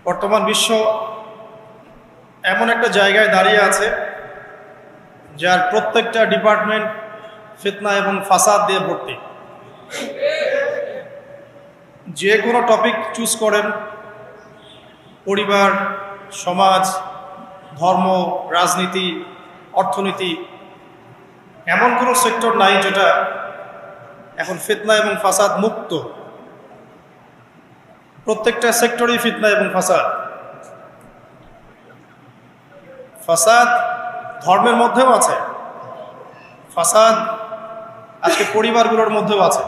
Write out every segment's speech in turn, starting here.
বর্তমান বিশ্ব এমন একটা জায়গায় দাঁড়িয়ে আছে যার প্রত্যেকটা ডিপার্টমেন্ট ফিতনা এবং ফাসাদ দিয়ে ভর্তি। যে কোনো টপিক চুজ করেন, পরিবার, সমাজ, ধর্ম, রাজনীতি, অর্থনীতি, এমন কোনো সেক্টর নাই যেটা এখন ফিতনা এবং ফাসাদ মুক্ত। প্রত্যেকটা সেক্টরই ফিতনা এবং ফাসাদ। ফাসাদ ধর্মের মধ্যেও আছে, ফাসাদ আজকে পরিবারগুলোর মধ্যেও আছে,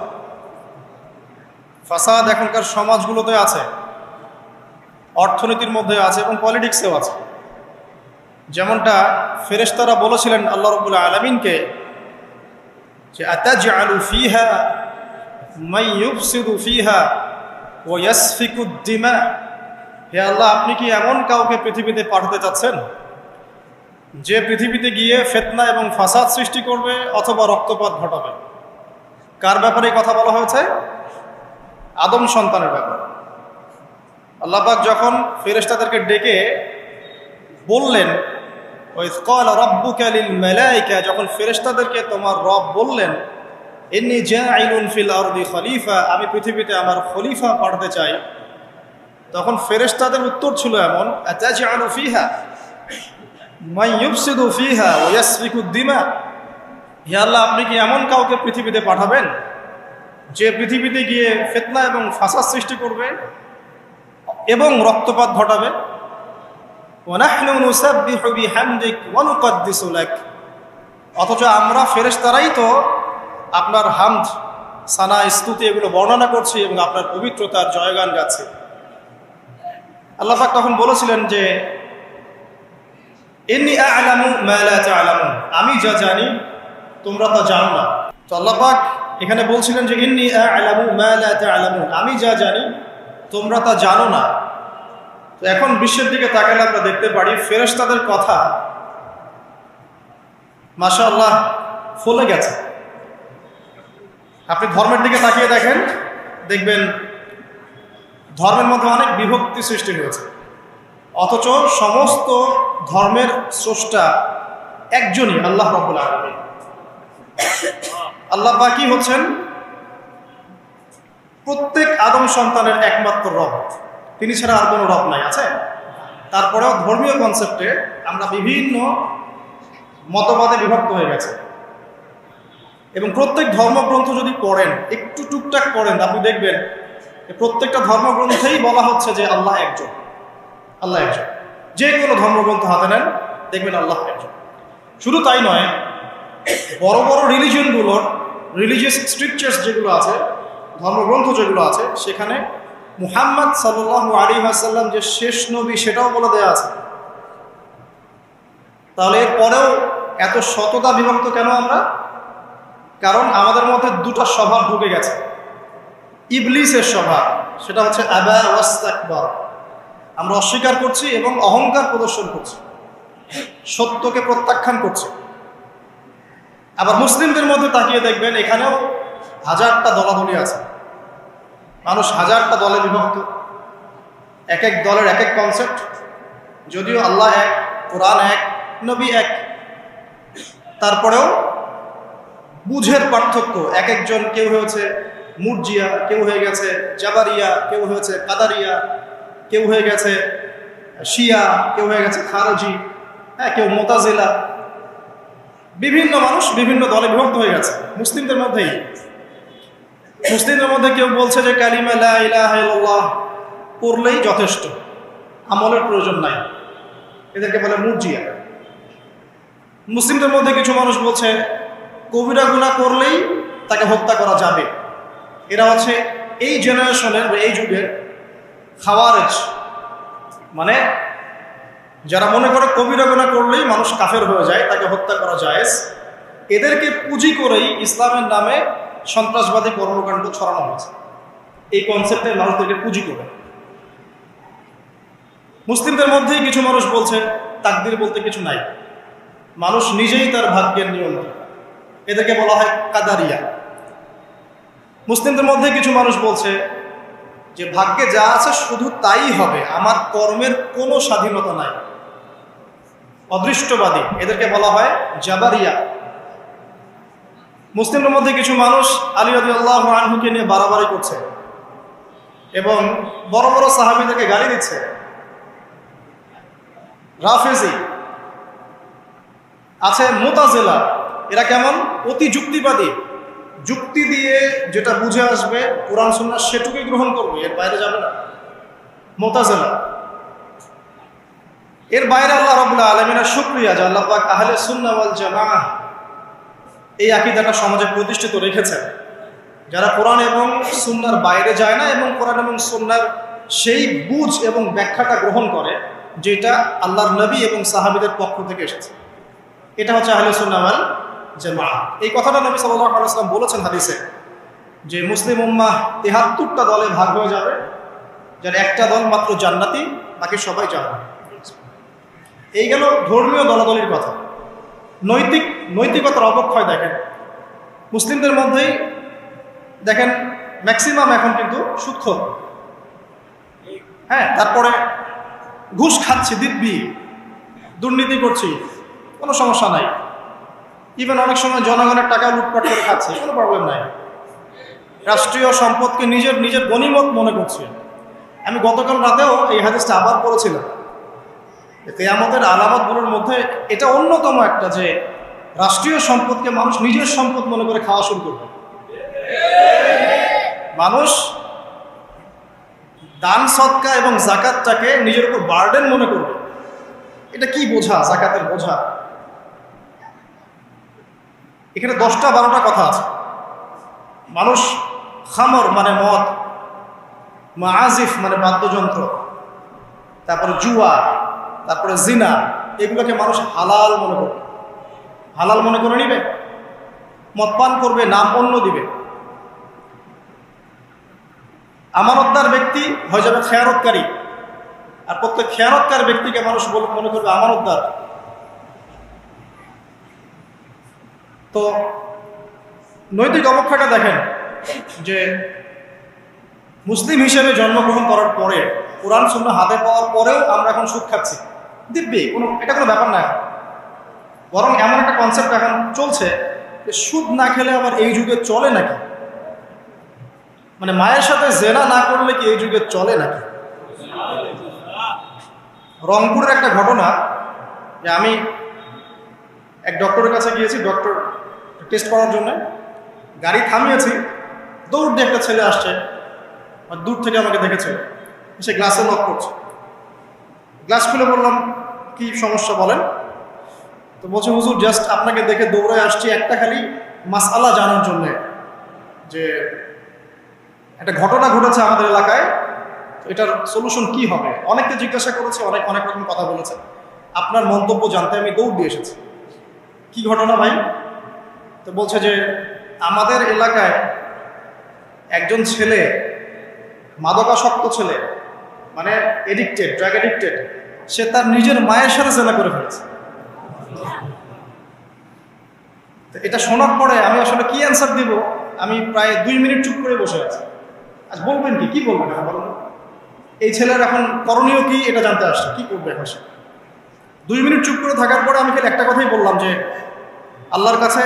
ফাসাদ এখনকার সমাজগুলোতে আছে, অর্থনীতির মধ্যে আছে এবং পলিটিক্সেও আছে। যেমনটা ফেরেশতারা বলেছিলেন আল্লাহ রাব্বুল আলামিনকে যে আতাজআলু ফিহা মান ইউফসিদু ফিহা ওয়া ইয়াসফিকুদ দিমা, হে আল্লাহ, আপনি কি এমন কাউকে পৃথিবীতে পাঠাতে চাচ্ছেন যে পৃথিবীতে গিয়ে ফিতনা এবং ফাসাদ সৃষ্টি করবে অথবা রক্তপাত ঘটাবে? কার ব্যাপারে কথা বলা হয়েছে? আদম সন্তানের ব্যাপারে। আল্লাহ পাক যখন ফেরেশতাদেরকে ডেকে বললেন, ওয়াইয ক্বালা রাব্বুকা লিল মালায়েকা, যখন ফেরেশতাদেরকে তোমার রব বললেন ইন্নী জাঈলুন ফিল আরদি খলিফা, আমি পৃথিবীতে আমার খলিফা পাঠাতে চাই, তখন ফেরেশতাদের উত্তর ছিল এমন, আতাজআলু ফিহা মান ইউফসিদু ফিহা ওয়া ইয়াসফিকুদ দিমা, হে আল্লাহ, আপনি কি এমন কাউকে পৃথিবীতে পাঠাবেন যে পৃথিবীতে গিয়ে ফিতনা এবং ফাসাদ সৃষ্টি করবে এবং রক্তপাত ঘটাবে? ওয়া নাহনু নুসাব্বিহু বিহামদিক ওয়া নুকদ্দিসু লাক, অথচ আমরা ফেরেশতারাই তো আপনার হামদ, সানা, স্তুতি এগুলো বর্ণনা করছি এবং আপনার পবিত্রতার জয়গান গাচ্ছি। আল্লাহ পাক তখন বলেছিলেন যে ইন্নী আ'লামু মা লা তা'লামুন, আমি যা জানি তোমরা তা জানো না। তো আল্লাহ পাক এখানে বলছিলেন যে ইন্নী আ'লামু মা লা তা'লামুন, আমি যা জানি তোমরা তা জানো না। তো এখন বিশ্বের দিকে তাকালে আমরা দেখতে পারি ফেরেশতাদের কথা মাশাআল্লাহ ফলে গেছে। আপনি ধর্মের দিকে তাকিয়ে দেখেন, দেখবেন ধর্মের মধ্যে অনেক বিভক্তি সৃষ্টি হয়েছে, অথচ সমস্ত ধর্মের স্রষ্টা একজনই, আল্লাহ রাব্বুল আলামিন। আল্লাহ বাকি হচ্ছেন প্রত্যেক আদম সন্তানের একমাত্র রব, তিনি ছাড়া আর কোনো রব নাই। আছে? তারপরেও ধর্মীয় কনসেপ্টে আমরা বিভিন্ন মতবাদে বিভক্ত হয়ে গেছে এবং প্রত্যেক ধর্মগ্রন্থ যদি পড়েন, একটু টুকটাক পড়েন, আপনি দেখবেন প্রত্যেকটা ধর্মগ্রন্থেই বলা হচ্ছে যে আল্লাহ একজন, আল্লাহ একজন। যে কোনো ধর্মগ্রন্থ হাতে নেন, দেখবেন আল্লাহ একজন। শুধু তাই নয়, বড় বড় রিলিজিয়নগুলোর রিলিজিয়াস স্ক্রিপচার্স যেগুলো আছে, ধর্মগ্রন্থ যেগুলো আছে, সেখানে মুহাম্মদ সাল্লাল্লাহু আলাইহি ওয়াসাল্লাম যে শেষ নবী সেটাও বলে দেয়া আছে। তাহলে এরপরেও এত শততা বিভক্ত কেন আমরা? কারণ আমাদের মধ্যে দুটো স্বভাব ঢুকে গেছে। ইবলিসের স্বভাব, সেটা হচ্ছে আবা ওয়াস্তাকবার, আমরা অস্বীকার করছি এবং অহংকার প্রদর্শন করছি, সত্যকে প্রত্যাখ্যান করছি। আবার মুসলিমদের মধ্যে তাকিয়ে দেখবেন এখানেও হাজারটা দলাদলি আছে, মানুষ হাজারটা দলে বিভক্ত, এক এক দলের এক এক কনসেপ্ট। যদিও আল্লাহ এক, কোরআন এক, নবী এক, তারপরেও বুঝের পার্থক্য। এক একজন, কেউ হয়েছে মুরজিয়া, কেউ হয়ে গেছে জাবারিয়া, কেউ হয়েছে কাদারিয়া, কেউ হয়ে গেছে শিয়া, কেউ হয়ে গেছে খারজি, হ্যাঁ, কেউ মুতাজিলা। বিভিন্ন মানুষ বিভিন্ন দলে বিভক্ত হয়ে গেছে। মুসলিমদের মধ্যেই, মুসলিমদের মধ্যে কেউ বলছে যে কালিমা লা ইলাহা ইল্লাল্লাহ পড়লেই যথেষ্ট, আমলের প্রয়োজন নাই, এদেরকে বলে মুরজিয়া। মুসলিমদের মধ্যে কিছু মানুষ বলছে কবিরা গুনাহ করলেই তাকে হত্যা করা যাবে। এরা হচ্ছে এই জেনারেশনের বা এই যুগের খাওয়ারেজ, মানে যারা মনে করে কবিরা গুনাহ করলেই মানুষ কাফের হয়ে যায়, তাকে হত্যা করা জায়েজ। এদেরকে পুঁজি করেই ইসলামের নামে সন্ত্রাসবাদী কর্মকাণ্ড ছড়ানো হয়েছে, এই কনসেপ্টে মানুষদেরকে পুঁজি করে। মুসলিমদের মধ্যেই কিছু মানুষ বলছে তাকদীর বলতে কিছু নাই, মানুষ নিজেই তার ভাগ্যের নিয়ন্ত্রণ, এদেরকে বলা হয় কাদারিয়া। মুসলিমদের মধ্যে কিছু মানুষ বলছে যে ভাগ্যে যা আছে শুধু তাই হবে, আমার কর্মের কোনো স্বাধীনতা নাই। অদৃষ্টবাদী, এদেরকে বলা হয় জাবারিয়া। মুসলিমদের মধ্যে কিছু মানুষ আলী রাদিয়াল্লাহু আনহুকে নিয়ে বাড়াবাড়ি করছে এবং বড় বড় সাহাবীদেরকে গালি দিচ্ছে। রাফেজি আছে, মুতাজিলা, এরা কেমন? অতি যুক্তিবাদী, যুক্তি দিয়ে যেটা বুঝে আসবে কোরআন সুন্নাহ সেটুকুই গ্রহণ করবে, এর বাইরে যাবে না। মুতাজিলা। এর বাইরে আল্লাহ রাব্বুল আলামিনের শুকরিয়া যে আল্লাহ পাক আহলে সুন্নাহ ওয়াল জামাআহ এই আকীদাটা সমাজে প্রতিষ্ঠিত রেখেছেন। যারা কোরআন এবং সুন্নাহর বাইরে যায় না এবং কোরআন এবং সুন্নাহর সেই বুঝ এবং ব্যাখ্যাটা গ্রহণ করে যেটা আল্লাহর নবী এবং সাহাবীদের পক্ষ থেকে এসেছে, এটা হচ্ছে আহলে সুন্নাহ ওয়াল জামাআহ। এই কথাটা নবী সাল্লাল্লাহু আলাইহি ওয়াসাল্লাম বলেছেন হাদিসে যে মুসলিম উম্মাহ ৭৩টা দলে ভাগ হয়ে যাবে, যার একটা দল মাত্র জান্নাতি, বাকি সবাই জাহান্নামী। এই গেল ধর্মীয় দলাদলির কথা। নৈতিকতার অবক্ষয় দেখেন মুসলিমদের মধ্যেই, দেখেন ম্যাক্সিমাম এখন কিন্তু সুদখোর। হ্যাঁ, তারপরে ঘুষ খাচ্ছি দিব্যি, দুর্নীতি করছি, কোনো সমস্যা নাই। ইভেন অনেক সময় জনগণের টাকা লুটপাট করে খাচ্ছে, কোনো প্রবলেম নাই। রাষ্ট্রীয় সম্পদকে নিজের গনিমত মনে করছে। আমি গতকাল রাতেও এই হাদিসটা আবার পড়েছিলাম। কিয়ামতের আলামতগুলোর মধ্যে এটা অন্যতম একটা, যে রাষ্ট্রীয় সম্পদকে মানুষ নিজের সম্পদ মনে করে খাওয়া শুরু করবে। মানুষ দান সদকা এবং যাকাতটাকে নিজের উপর বার্ডেন মনে করবে। এটা কি বোঝা? যাকাতের বোঝা। এখানে 10টা-12টা কথা আছে। মানুষ খামর মানে মদ, মাআজিফ মানে বাদ্যযন্ত্র, তারপরে জুয়া, তারপরে জিনা, এগুলোকে মানুষ হালাল মনে করবে। হালাল মনে করে নিবে, মদ পান করবে, নাম অন্য দিবে। আমানতদার ব্যক্তি হয়ে যাবে খেয়ানতকারী, আর প্রত্যেক খেয়ানতকার ব্যক্তিকে মানুষ মনে করবে আমানতদার। তো নৈতিক অবক্ষয়টা দেখেন যে মুসলিম হিসেবে জন্মগ্রহণ করার পরে, কোরআন সুন্নাহ হাতে পাওয়ার পরেও আমরা এখন সুদ খাচ্ছি দিব্যি। এটা কোনো ব্যাপার না। বরং এমন একটা কনসেপ্ট এখন চলছে যে সুদ না খেলে আবার এই যুগে চলে নাকি? মানে মায়ের সাথে জেনা না করলে কি এই যুগে চলে নাকি? রংপুরের একটা ঘটনা, যে আমি এক ডক্টরের কাছে গিয়েছি, ডক্টর টেস্ট করার জন্য। গাড়ি থামিয়েছি, দৌড় দিয়ে একটা ছেলে আসছে, আর দূর থেকে আমাকে দেখেছে, সে গ্লাসে লক করছে। গ্লাস খুলে বললাম, কি সমস্যা বলেন? তো বলছে, হুজুর জাস্ট আপনাকে দেখে দৌড়ে আসছি একটা খালি মাসআলা জানার জন্যে, যে একটা ঘটনা ঘটেছে আমাদের এলাকায়, এটার সলিউশন কি হবে। অনেককে জিজ্ঞাসা করেছে, অনেক রকম কথা বলেছে, আপনার মন্তব্য জানতে আমি দৌড় দিয়ে এসেছি। কি ঘটনা ভাই? তো বলছে যে আমাদের এলাকায় একজন ছেলে, মাদকাসক্ত ছেলে, মানে এডিক্টেড, ড্রাগ এডিক্টেড, সে তার নিজের মায়ের সাথে জেনা করে ফেলেছে। এটা শোনার পরে আমি আসলে কি অ্যান্সার দিব, আমি প্রায় 2 মিনিট চুপ করে বসে আছি। আজ বলবেন কি বলবেন এখন বলুন? এই ছেলের এখন করণীয় কি এটা জানতে আসছে, কি করবে এখন সে? 2 মিনিট চুপ করে থাকার পরে আমি খালি একটা কথাই বললাম যে আল্লাহর কাছে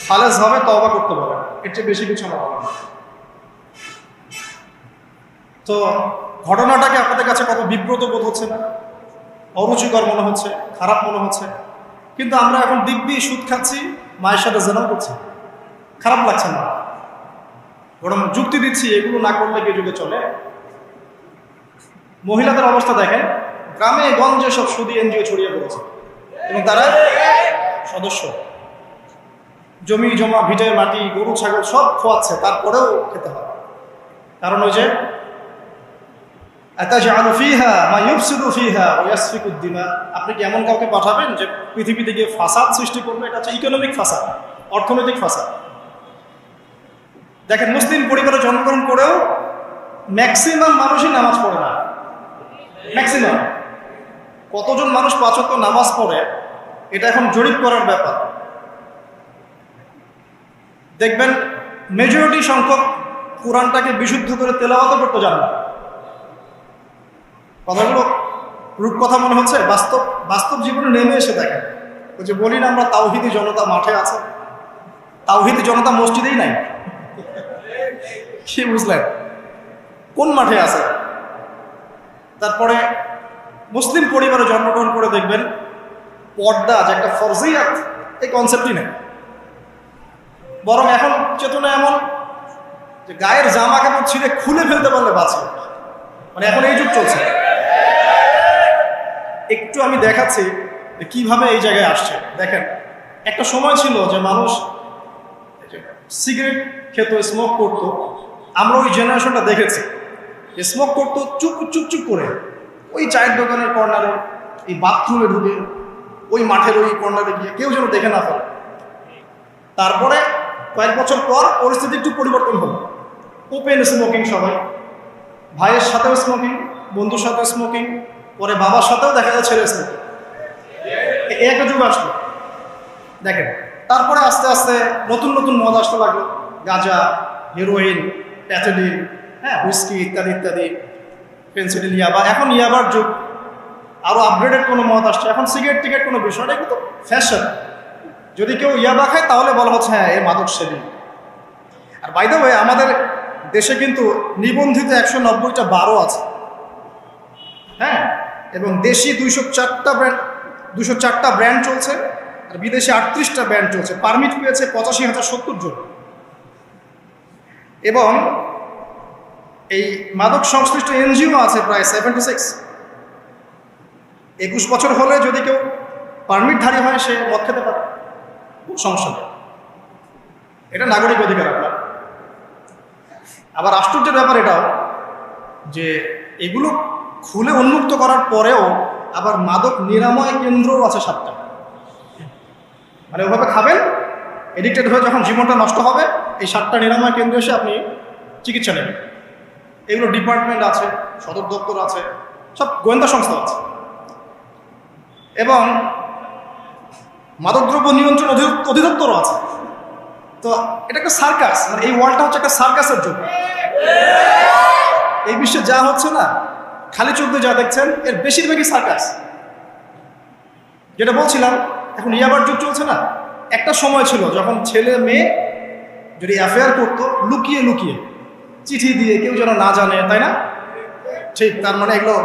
খালেস ভাবে তওবা করতে বলে, এর চেয়ে বেশি কিছু আমার বলার না। তো ঘটনাটাকে আপনাদের কাছে কত বিব্রত বোধ হচ্ছে না? অরুচিকর মনে হচ্ছে, খারাপ মনে হচ্ছে, কিন্তু আমরা এখন দিব্যি সুদ খাচ্ছি, মায়ের সাথে জেনাও করছি। খারাপ লাগছে না, বরং যুক্তি দিচ্ছি এগুলো না করলে কি যুগে চলে। মহিলাদের অবস্থা দেখেন, গ্রামে গঞ্জে সব সুদী এনজিও ছড়িয়ে পড়েছে এবং তারা সদস্য, জমি জমা, ভিটে মাটি, গরু ছাগল সব খোয়াচ্ছে, তারপরেও খেতে হয়। কারণ ওই যে আতাজআলু ফীহা মা ইউফসিদু ফীহা ওয়া ইয়াসফিকুদ দিমা, আপনি কি এমন কাউকে পাঠাবেন যে পৃথিবীতে গিয়ে ফাসাদ সৃষ্টি করবে? এটা হচ্ছে ইকোনমিক ফাসাদ, অর্থনৈতিক ফাসাদ। দেখেন, মুসলিম পরিবারে জন্মগ্রহণ করেও ম্যাক্সিমাম মানুষই নামাজ পড়ে না। ম্যাক্সিমাম কতজন মানুষ 5 ওয়াক্ত নামাজ পড়ে, এটা এখন জরিপ করার ব্যাপার। দেখবেন মেজরিটি সংখ্যক কোরআনটাকে বিশুদ্ধ করে তেলাওয়াত করতে জানে না। কথাগুলো রূপকথা মনে হচ্ছে, বাস্তব বাস্তব জীবনে নেমে এসে দেখেন। ওই যে বলি না আমরা, তাওহীদি জনতা মাঠে আছে, তাওহীদি জনতা মসজিদেই নাই। কি বুঝলেন? কোন মাঠে আছে? তারপরে মুসলিম পরিবারে জন্মগ্রহণ করে দেখবেন পর্দা যে একটা ফরজিয়াত, এই কনসেপ্টই নেই। বরং এখন চেতনা এমন যে গায়ের জামা কাপড় ছিঁড়ে খুলে ফেলতে পারলে বাঁচে, মানে এখন এই যুগ চলছে। একটু আমি দেখাচ্ছি যে কিভাবে এই জায়গায় আসছে। দেখেন, একটা সময় ছিল যে মানুষ সিগারেট খেত, স্মোক করতো। আমরা ওই জেনারেশনটা দেখেছি, স্মোক করতো চুপ চুপ চুপ করে, ওই চায়ের দোকানের কর্নারে, এই বাথরুমে ঢুকে, ওই মাঠের ওই কর্নারে গিয়ে, কেউ যেন দেখে না ফেলে। তারপরে কয়েক বছর পর পরিস্থিতি একটু পরিবর্তন হলো, ওপেন স্মোকিং, সবাই ভাইয়ের সাথেও স্মোকিং, বন্ধুর সাথেও স্মোকিং, পরে বাবার সাথেও দেখা যায় ছেলে স্মোকিং। একটা যুগ আসলো দেখেন। তারপরে আস্তে আস্তে নতুন নতুন মদ আসতে লাগলো, গাঁজা, হেরোইন, প্যাথেডিন, হুইস্কি ইত্যাদি ইত্যাদি, ফেন্সিডিল, ইয়াবা। এখন ইয়াবার যুগ, আরো আপগ্রেডেড কোনো মদ আসছে। এখন সিগারেট টিকেট কোনো বিষয় না, কিন্তু ফ্যাশন। যদি কেউ ইয়াবা খায় তাহলে বলা হচ্ছে হ্যাঁ এ মাদক সেবী। আর বাই দ্য ওয়ে, আমাদের দেশে কিন্তু নিবন্ধিত 190টা বারও আছে, হ্যাঁ, এবং দেশি 204টা ব্র্যান্ড চলছে, আর বিদেশে 38টা ব্র্যান্ড চলছে। পারমিট পেয়েছে 85,070 জন। এবং এই মাদক সংশ্লিষ্ট এনজিও আছে প্রায় 76। 21 বছর হলে যদি কেউ পারমিটধারী হয় সে মদ খেতে পারে, খুব সমস্যা নেই, এটা নাগরিক অধিকার আপনার। আবার আশ্চর্যের ব্যাপার এটাও যে এগুলো খুলে উন্মুক্ত করার পরেও আবার মাদক নিরাময় কেন্দ্রও আছে 7টা। মানে ওভাবে খাবেন, এডিক্টেড হয়ে যখন জীবনটা নষ্ট হবে, এই 7টা নিরাময় কেন্দ্রে এসে আপনি চিকিৎসা নেবেন। এগুলো ডিপার্টমেন্ট আছে, সদর দপ্তর আছে, সব গোয়েন্দা সংস্থা আছে। এবং মাদকদ্রব্য নিয়ন্ত্রণ অধিদপ্তরও আছে। তো এটা একটা সার্কাস, মানে এই ওয়ার্ল্ডটা হচ্ছে একটা সার্কাসের যুগ। এই বিশ্বে যা হচ্ছে না, খালি চোখ দিয়ে যা দেখছেন, এর বেশিরভাগই সার্কাস। যেটা বলছিলাম, এখন ইয়াবার যুগ চলছে না। একটা সময় ছিল যখন ছেলে মেয়ে যদি অ্যাফেয়ার করতো লুকিয়ে লুকিয়ে, চিঠি দিয়ে, কেউ যেন না জানে, তাই না? ঠিক, তার মানে এগুলো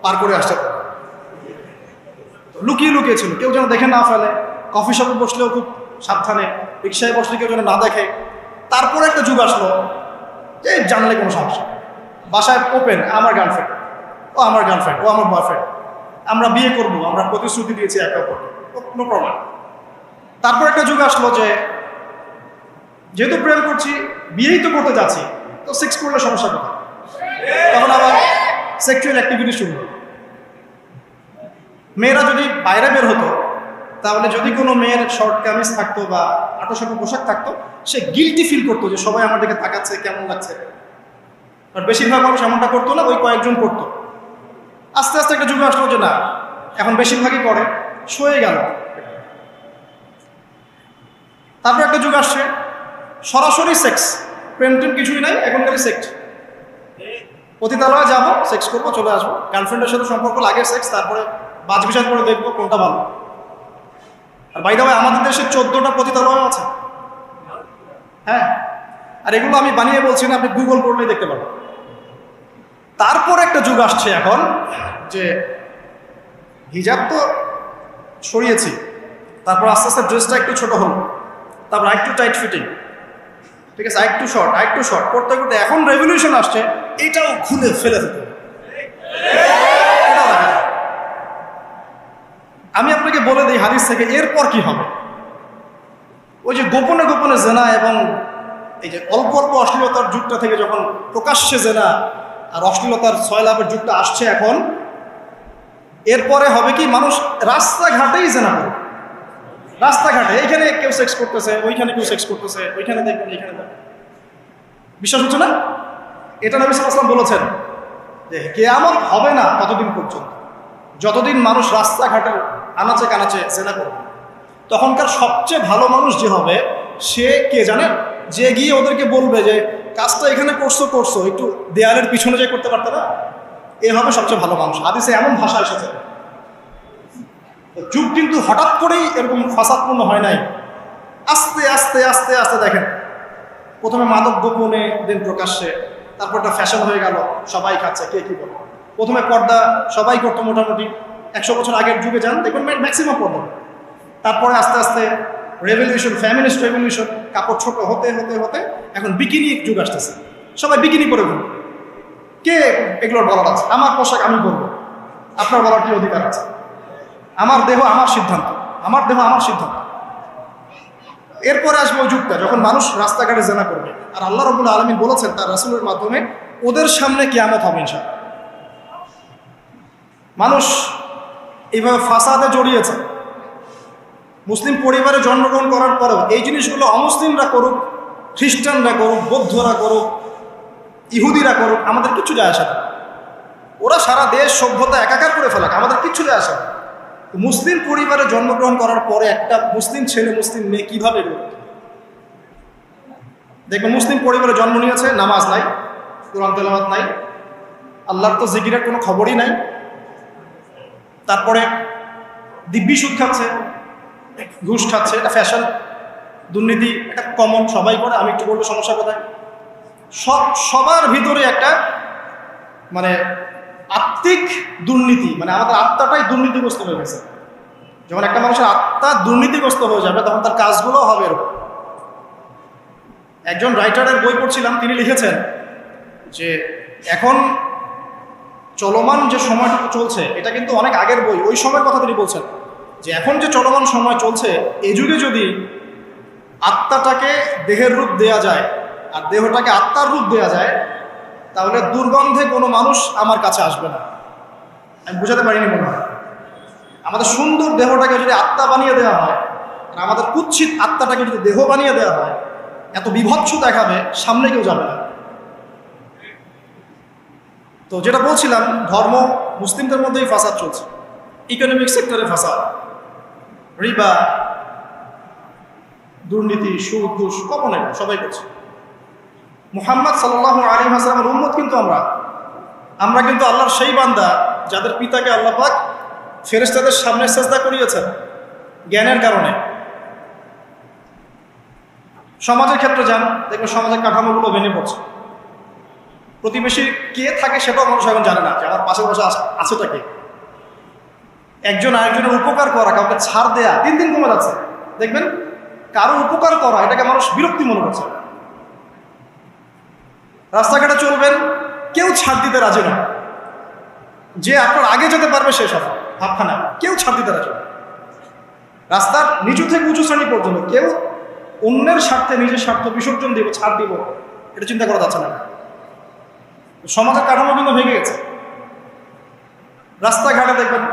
পার করে আসছে, লুকিয়ে লুকিয়ে ছিল, কেউ যেন দেখে না ফেলে। কফি শপে বসলেও খুব সাবধানে, রিক্সায় বসলে কেউ যেন না দেখে। তারপরে একটা যুগ আসলো যে জানলে কোনো সমস্যা, বাসায় ওপেন, আমার গার্লফ্রেন্ড, ও আমার গার্লফ্রেন্ড, ও আমার বয়ফ্রেন্ড, আমরা বিয়ে করবো, আমরা প্রতিশ্রুতি দিয়েছি একে অপরকে, নো প্রবলেম। তারপর একটা যুগ আসলো যে যেহেতু প্রেম করছি, বিয়েই তো করতে যাচ্ছি, তো সেক্স করলে সমস্যা কোথায়? তখন আবার সেক্সুয়াল অ্যাক্টিভিটি শুরু হলো। মেয়েরা যদি বাইরে বের হতো, তাহলে যদি কোনো মেয়ের শর্ট কামিজ থাকতো বা আটোসাটো পোশাক থাকতো, সে গিল্টি ফিল করতো যে সবাই আমার দিকে তাকাচ্ছে, কেমন লাগছে। আর বেশিরভাগ মানুষ এমনটা করতো না, ওই কয়েকজন করতো। আস্তে আস্তে একটা যুগ আসলো যে না, এখন বেশিরভাগই করে, সয়ে গেল। তারপর একটা যুগ আসছে সরাসরি সেক্স, প্রেম টেম কিছুই নাই, এখন খালি সেক্স। পতিতালয়ে যাবো, সেক্স করবো, চলে আসবো। গার্লফ্রেন্ডের সাথে সম্পর্ক লাগে সেক্স, তারপরে বাজ বিচার করে দেখবো কোনটা ভালো। আর বাই দ্য ওয়ে, আমাদের দেশে 14টা পতিতালয় আছে, হ্যাঁ। আর এগুলো আমি বানিয়ে বলছি না, আপনি গুগল করলেই দেখতে পাবেন। তারপর একটা যুগ আসছে এখন যে হিজাব তো সরিয়েছি, তারপর আস্তে আস্তে ড্রেসটা একটু ছোট হলো, তারপর একটু টাইট ফিটিং, ঠিক আছে, আরেকটু শর্ট করতে করতে এখন রেভলিউশন আসছে, এটাও খুলে ফেলে দিতে। আমি আপনাকে বলে দিই হাদিস থেকে, এরপর কি হবে? ওই যে গোপনে গোপনে জেনা এবং এই যে অল্প অল্প অশ্লীলতার যুগটা থেকে যখন প্রকাশ্যে জেনা আর অশ্লীলতার সয়লাভের যুগটা আসছে এখন, এরপরে হবে কি, মানুষ রাস্তাঘাটেই জেনা করবে। রাস্তাঘাটে এইখানে কেউ সেক্স করতেছে, ওইখানে কেউ সেক্স করতেছে, ওইখানে দেখবেন, এইখানে দেখবেন। বিশ্বাস হচ্ছে না? এটা নবী সাল্লাল্লাহু আলাইহি ওয়াসাল্লাম বলেছেন যে কিয়ামত হবে না ততদিন পর্যন্ত, যতদিন মানুষ রাস্তাঘাটে আনাচে কানাচে জেনা করবে। তখনকার সবচেয়ে ভালো মানুষ যে হবে, সে কে জানেন? যে গিয়ে ওদেরকে বলবে যে কাজটা এখানে করছো একটু দেয়ালের পিছনে যে করতে পারতে না, এ হবে সবচেয়ে ভালো মানুষ। হাদিসে এমন ভাষা এসেছে। যুগ কিন্তু হঠাৎ করেই এরকম ফাসাদপূর্ণ হয় নাই, আস্তে আস্তে আস্তে আস্তে দেখেন, প্রথমে মাদক গোপনে, দিন প্রকাশ্যে, তারপর একটা ফ্যাশন হয়ে গেল, সবাই খাচ্ছে, কে কি বলে। প্রথমে পর্দা সবাই করতো মোটামুটি, 100 বছর আগের যুগে যান দেখবেন ম্যাক্সিমাম পর্দা। তারপরে আস্তে আস্তে রেভলিউশন, ফ্যামিনিস্ট রেভলিউশন, কাপড় ছোট হতে হতে হতে এখন বিকিনি যুগ আসতেছে, সবাই বিকিনি পরে ঘুরে। কে এগুলোর বলার আছে? আমার পোশাক আমি পরবো, আপনার বলার কি অধিকার আছে? আমার দেহ আমার সিদ্ধান্ত, আমার দেহ আমার সিদ্ধান্ত। এরপরে আসবে ওই যুগটা যখন মানুষ রাস্তাঘাটে জেনা করবে, আর আল্লাহ রাব্বুল আলামিন বলেছেন তার রাসূলের মাধ্যমে ওদের সামনে কিয়ামত হবে ইনশাআল্লাহ। মানুষ এইভাবে ফাসাদে জড়িয়েছে। মুসলিম পরিবারে জন্মগ্রহণ করার পরেও এই জিনিসগুলো অমুসলিমরা করুক, খ্রিস্টানরা করুক, বৌদ্ধরা করুক, ইহুদিরা করুক, আমাদের কিচ্ছু যায় আসে না। ওরা সারা দেশ সভ্যতা একাকার করে ফেলাক, আমাদের কিচ্ছু যায় আসে না। মুসলিম পরিবারে জন্মগ্রহণ করার পরে একটা মুসলিম ছেলে, মুসলিম মেয়ে কিভাবে দেখবেন, মুসলিম পরিবারে জন্ম নিয়েছে, নামাজ নাই, কোরআন তেলাওয়াত নাই, আল্লাহর তো জিকিরের কোনো খবরই নাই। তারপরে দিব্যি সুদ খাচ্ছে, ঘুষ খাচ্ছে, এটা ফ্যাশন। দুর্নীতি এটা কমন, সবাই করে, আমি একটু বলবো সমস্যা কোথায়। সবার ভিতরে একটা মানে আত্মিক দুর্নীতি, মানে আমাদের আত্মাটাই দুর্নীতিগ্রস্ত হয়ে গেছে। যখন একটা মানুষের আত্মা দুর্নীতিগ্রস্ত হয়ে যাবে তখন তার কাজগুলো হবে এরকম। একজন রাইটারের বই পড়ছিলাম, তিনি লিখেছেন যে এখন চলমান যে সময়টুকু চলছে এটা কিন্তু অনেক আগের বই, ওই সময়ের কথা তিনি বলছেন যে এখন যে চলমান সময় চলছে এই যুগে যদি আত্মাটাকে দেহের রূপ দেয়া যায় আর দেহটাকে আত্মার রূপ দেয়া যায় তাহলে দুর্গন্ধে কোনো মানুষ আমার কাছে আসবে না। আমি বুঝাতে পারিনি মনে হয়। আমাদের সুন্দর দেহটাকে যদি আত্মা বানিয়ে দেওয়া হয় আর আমাদের কুৎসিত আত্মাটাকে যদি দেহ বানিয়ে দেওয়া হয়, এত বিভৎস দেখাবে, সামনে কেউ যাবে না। তো যেটা বলছিলাম, ধর্ম, মুসলিমদের মধ্যেই ফাসাদ চলছে, ইকোনমিক সেক্টরে ফাসাদ, রিবা, দুর্নীতি, সুদ, ঘুষ, কমন, সবাই করছে। মুহাম্মদ সাল্লাল্লাহু আলাইহি ওয়াসাল্লামের উম্মত কিন্তু আমরা কিন্তু আল্লাহর সেই বান্দা যাদের পিতাকে আল্লাহ পাক ফেরেশতাদের সামনে সিজদা করিয়েছেন জ্ঞানের কারণে। সমাজের ক্ষেত্রে যান, দেখবেন সমাজের কাঠামোগুলো ভেঙে পড়ছে। প্রতিবেশী কে থাকে সেটাও মানুষ এখন জানে না যে আমার পাশে বসে আছেটা কে। একজন আরেকজনের উপকার করা, কাউকে ছাড় দেয়া দিন দিন কমে যাচ্ছে। দেখবেন কারো উপকার করা এটাকে মানুষ বিরক্তি মনে করছে। রাস্তাঘাটে চলবেন, কেউ ছাড় দিতে রাজি নয়। যে আপনার আগে যেতে পারবে সে সফল, ভাবখানা, কেউ ছাড় দিতে রাজি নয়। রাস্তার নিচু থেকে উঁচু শ্রেণী পর্যন্ত কেউ অন্যের স্বার্থে নিজের স্বার্থ বিসর্জন দিব, ছাড় দিব, এটা চিন্তা করা যাচ্ছে না। সমাজের কাঠামো কিন্তু ভেঙে গেছে। রাস্তাঘাটে দেখবেন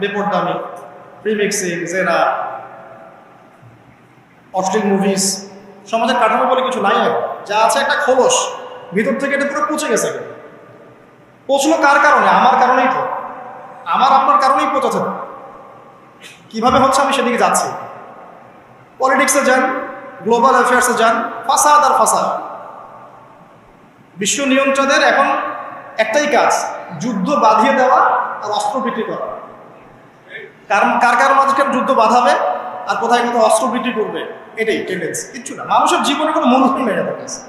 বেপরদামি, প্রিমিক্সিং, জেনা, অশ্লীল মুভিজ। সমাজের কাঠামো বলে কিছু নাই, যা আছে একটা খোলস, ভিতর থেকে এটা পুরো পচে গেছে। পচলো কার কারণে? আমার কারণেই তো, আমার আপনার কারণেই পচেছে। কিভাবে হচ্ছে আমি সেদিকে যাচ্ছি। পলিটিক্সে যান, গ্লোবাল অ্যাফেয়ার্সে যান, ফাসাদ আর ফাসাদ। বিশ্ব নিয়ন্ত্রকদের এখন একটাই কাজ, যুদ্ধ বাঁধিয়ে দেওয়া আর অস্ত্র বিক্রি করা। কার কার মাঝে যুদ্ধ বাঁধাবে আর কোথায় কোথাও অস্ত্র বিক্রি করবে, এটাই টেন্ডেন্সি, কিচ্ছু না। মানুষের জীবনে কোনো মূল্যই নেই তার কাছে।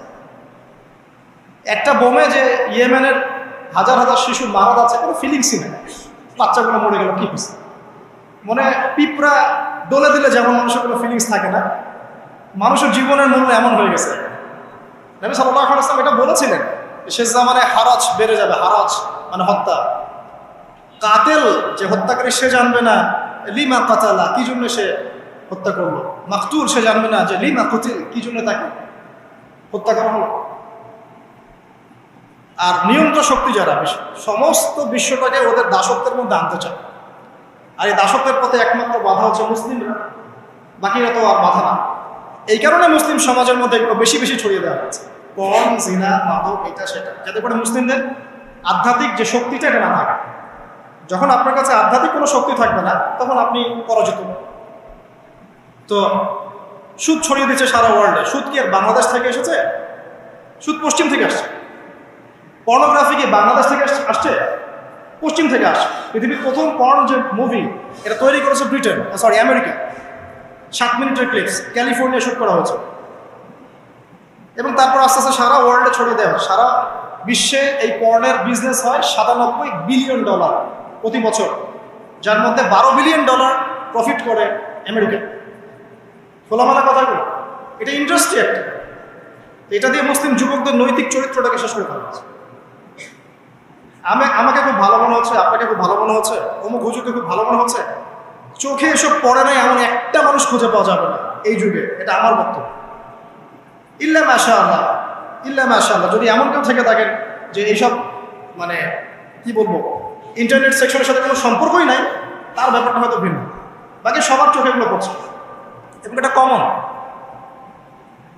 একটা বোমে যে ইয়েমেনের হাজার হাজার শিশু মারা যাচ্ছে, কোনো ফিলিংসই নেই। বাচ্চাগুলো মরে গেল, কি হয়েছে? মনে পিঁপড়া দোলে দিলে যেমন মানুষের কোনো ফিলিংস থাকে না, মানুষের জীবনের মূল্য এমন হয়ে গেছে। নবী সাল্লাল্লাহু আলাইহি ওয়াসাল্লাম এটা বলেছিলেন, শেষ জামানে হারাজ বেড়ে যাবে। হারাজ মানে হত্যা। কাতেল যে হত্যাকারী সে জানবে না লিমা কাতালা, কি জন্য সে হত্যা করলো। মাকতুল সে জানবে না যে লিমা কুতিল, কি জন্য তাকে হত্যা করা হলো। আর নিয়ন্ত্রণ শক্তি যারা সমস্ত বিশ্বটাকে ওদের দাসত্বের মধ্যে আনতে চায়। আর এই দাসত্বের পথে একমাত্র বাধা হচ্ছে মুসলিমরা, বাকিরা তো আর বাধা না। এই কারণে মুসলিম সমাজের মধ্যে এগুলো বেশি বেশি ছড়িয়ে দেওয়া হয়েছে, পণ, জিনা, মাদক, এটা সেটা, যাতে করে মুসলিমদের আধ্যাত্মিক যে শক্তিটা এটা না থাকে। যখন আপনার কাছে আধ্যাত্মিক কোনো শক্তি থাকবে না তখন আপনি পরাজিত। তো সুদ ছড়িয়ে দিচ্ছে সারা ওয়ার্ল্ডে। সুদ কি আর বাংলাদেশ থেকে এসেছে? সুদ পশ্চিম থেকে আসছে। পর্নোগ্রাফি কি বাংলাদেশ থেকে আসছে? পশ্চিম থেকে আসছে। পৃথিবীর প্রথম পর্ন যে মুভি, এটা তৈরি করেছে ব্রিটেন, সরি আমেরিকা। 7 মিনিটের ক্লিপস, ক্যালিফোর্নিয়া শুট করা হয়েছে, এবং তারপর আস্তে আস্তে সারা ওয়ার্ল্ডে ছড়িয়ে দেওয়া হয়। সারা বিশ্বে এই পর্নের বিজনেস হয় $97 বিলিয়ন প্রতি বছর, যার মধ্যে $12 বিলিয়ন প্রফিট করে আমেরিকা। খোলামেলা কথাগুলো, এটা ইন্ডাস্ট্রি একটা। এটা দিয়ে মুসলিম যুবকদের নৈতিক চরিত্রটাকে শেষ করে ফেলা হচ্ছে। আমাকে খুব ভালো মনে হচ্ছে, আপনাকে খুব ভালো মনে হচ্ছে, অমুক হুজুরকে খুব ভালো মনে হচ্ছে, চোখে এসব পড়ে নাই এমন একটা মানুষ খুঁজে পাওয়া যাবে না এই যুগে। এটা আমার বক্তব্য। ইল্লা মাশাআল্লাহ, ইল্লা মাশাআল্লাহ, যদি এমন কেউ থেকে থাকেন যে এইসব মানে কি বলবো ইন্টারনেট সেকশনের সাথে কোনো সম্পর্কই নাই, তার ব্যাপারটা হয়তো ভিন্ন। বাকি সবার চোখে এগুলো পড়ছে এবং এটা কমন।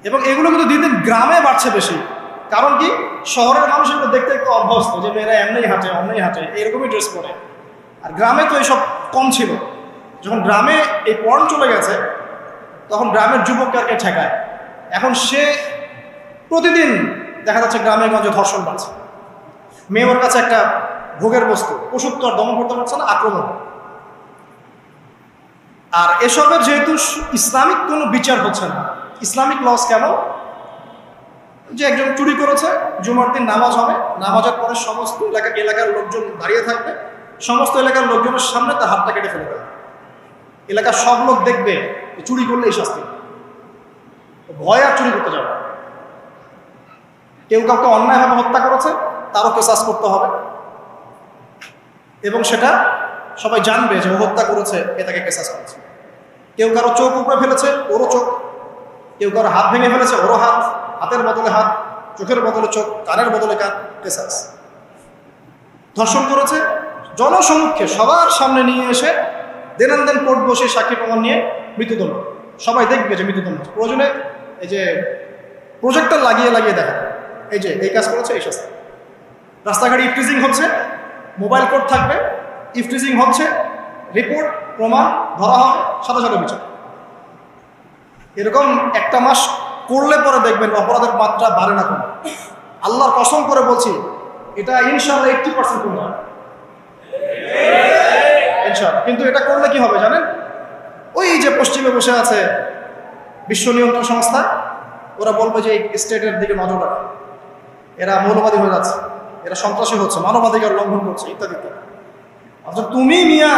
এবং এগুলো কিন্তু দিন দিন গ্রামে বাড়ছে বেশি। কারণ কি, শহরের মানুষ এগুলো দেখতে একটু অভ্যস্ত যে মেয়েরা এমনি হাঁটে, অমনি হাঁটে, এরকমই ড্রেস পরে। আর গ্রামে তো এইসব কম ছিল। যখন গ্রামে এই পর্ন চলে গেছে, তখন গ্রামের যুবককে ঠেকায়। এখন সে প্রতিদিন দেখা যাচ্ছে গ্রামে গঞ্জে ধর্ষণ বাড়ছে। মেয়ে ওর কাছে একটা ভোগের বস্তু, পশুত্ব আর দমন করতে পারছে না, আক্রমণ। আর এসবের যেহেতু ইসলামিক কোনো বিচার হচ্ছে না, ইসলামিক লস কেমন, যে একজন চুরি করেছে, জুমার দিন নামাজ হবে, নামাজের পরে সমস্ত এলাকার লোকজন দাঁড়িয়ে থাকবে, সমস্ত এলাকার লোকজনের সামনে তার হাতটা কেটে ফেলে দেবে। এলাকার সব লোক দেখবে চুরি করলে এই শাস্তি, ভয় আর চুরি করতে যাবে। কেউ কাউকে অন্যায়ভাবে হত্যা করেছে, তারও কেসাস করতে হবে, এবং সেটা সবাই জানবে যে ও হত্যা করেছে, এ তাকে কেসাস করেছে। কেউ কারো চোখ উপরে ফেলেছে, ওরও চোখ। কেউ কারো হাত ভেঙে ফেলেছে, ওরও হাত। হাতের বদলে হাত, চোখের বদলে চোখ, কানের বদলে কান, কেসাস। ধর্ষণ করেছে, জনসমক্ষে সবার সামনে নিয়ে এসে দেন কোর্ট বসে সাক্ষী প্রমাণ নিয়ে মৃত্যুদণ্ড। সবাই দেখবে যে মৃত্যুদণ্ড। প্রয়োজনে এই যে প্রজেক্টর লাগিয়ে দেখা, এই যে এই কাজ করেছে, এই শাস্তি। রাস্তাঘাটে ইফটিজিং হচ্ছে, মোবাইল কোর্ট থাকবে, ইফটিজিং হচ্ছে, রিপোর্ট প্রমাণ ধরা হবে, সাথে সাথে বিচার। এরকম একটা মাস করলে পরে দেখবেন অপরাধের মাত্রা বাড়ে না কমে। আল্লাহর কসম করে বলছি, এটা ইনশাআল্লাহ 80% কমে যাবে ইনশাআল্লাহ। কিন্তু এটা করলে কি হবে জানেন? ওই যে পশ্চিমে বসে আছে বিশ্ব নিয়ন্ত্রণ সংস্থা, ওরা বলবে যে এই স্টেটের দিকে নজর রাখে, এরা মৌলবাদী হয়ে যাচ্ছে, এরা সন্ত্রাসী হচ্ছে, মানবাধিকার লঙ্ঘন করছে, ইত্যাদি ইত্যাদি। অথচ তুমি মিয়া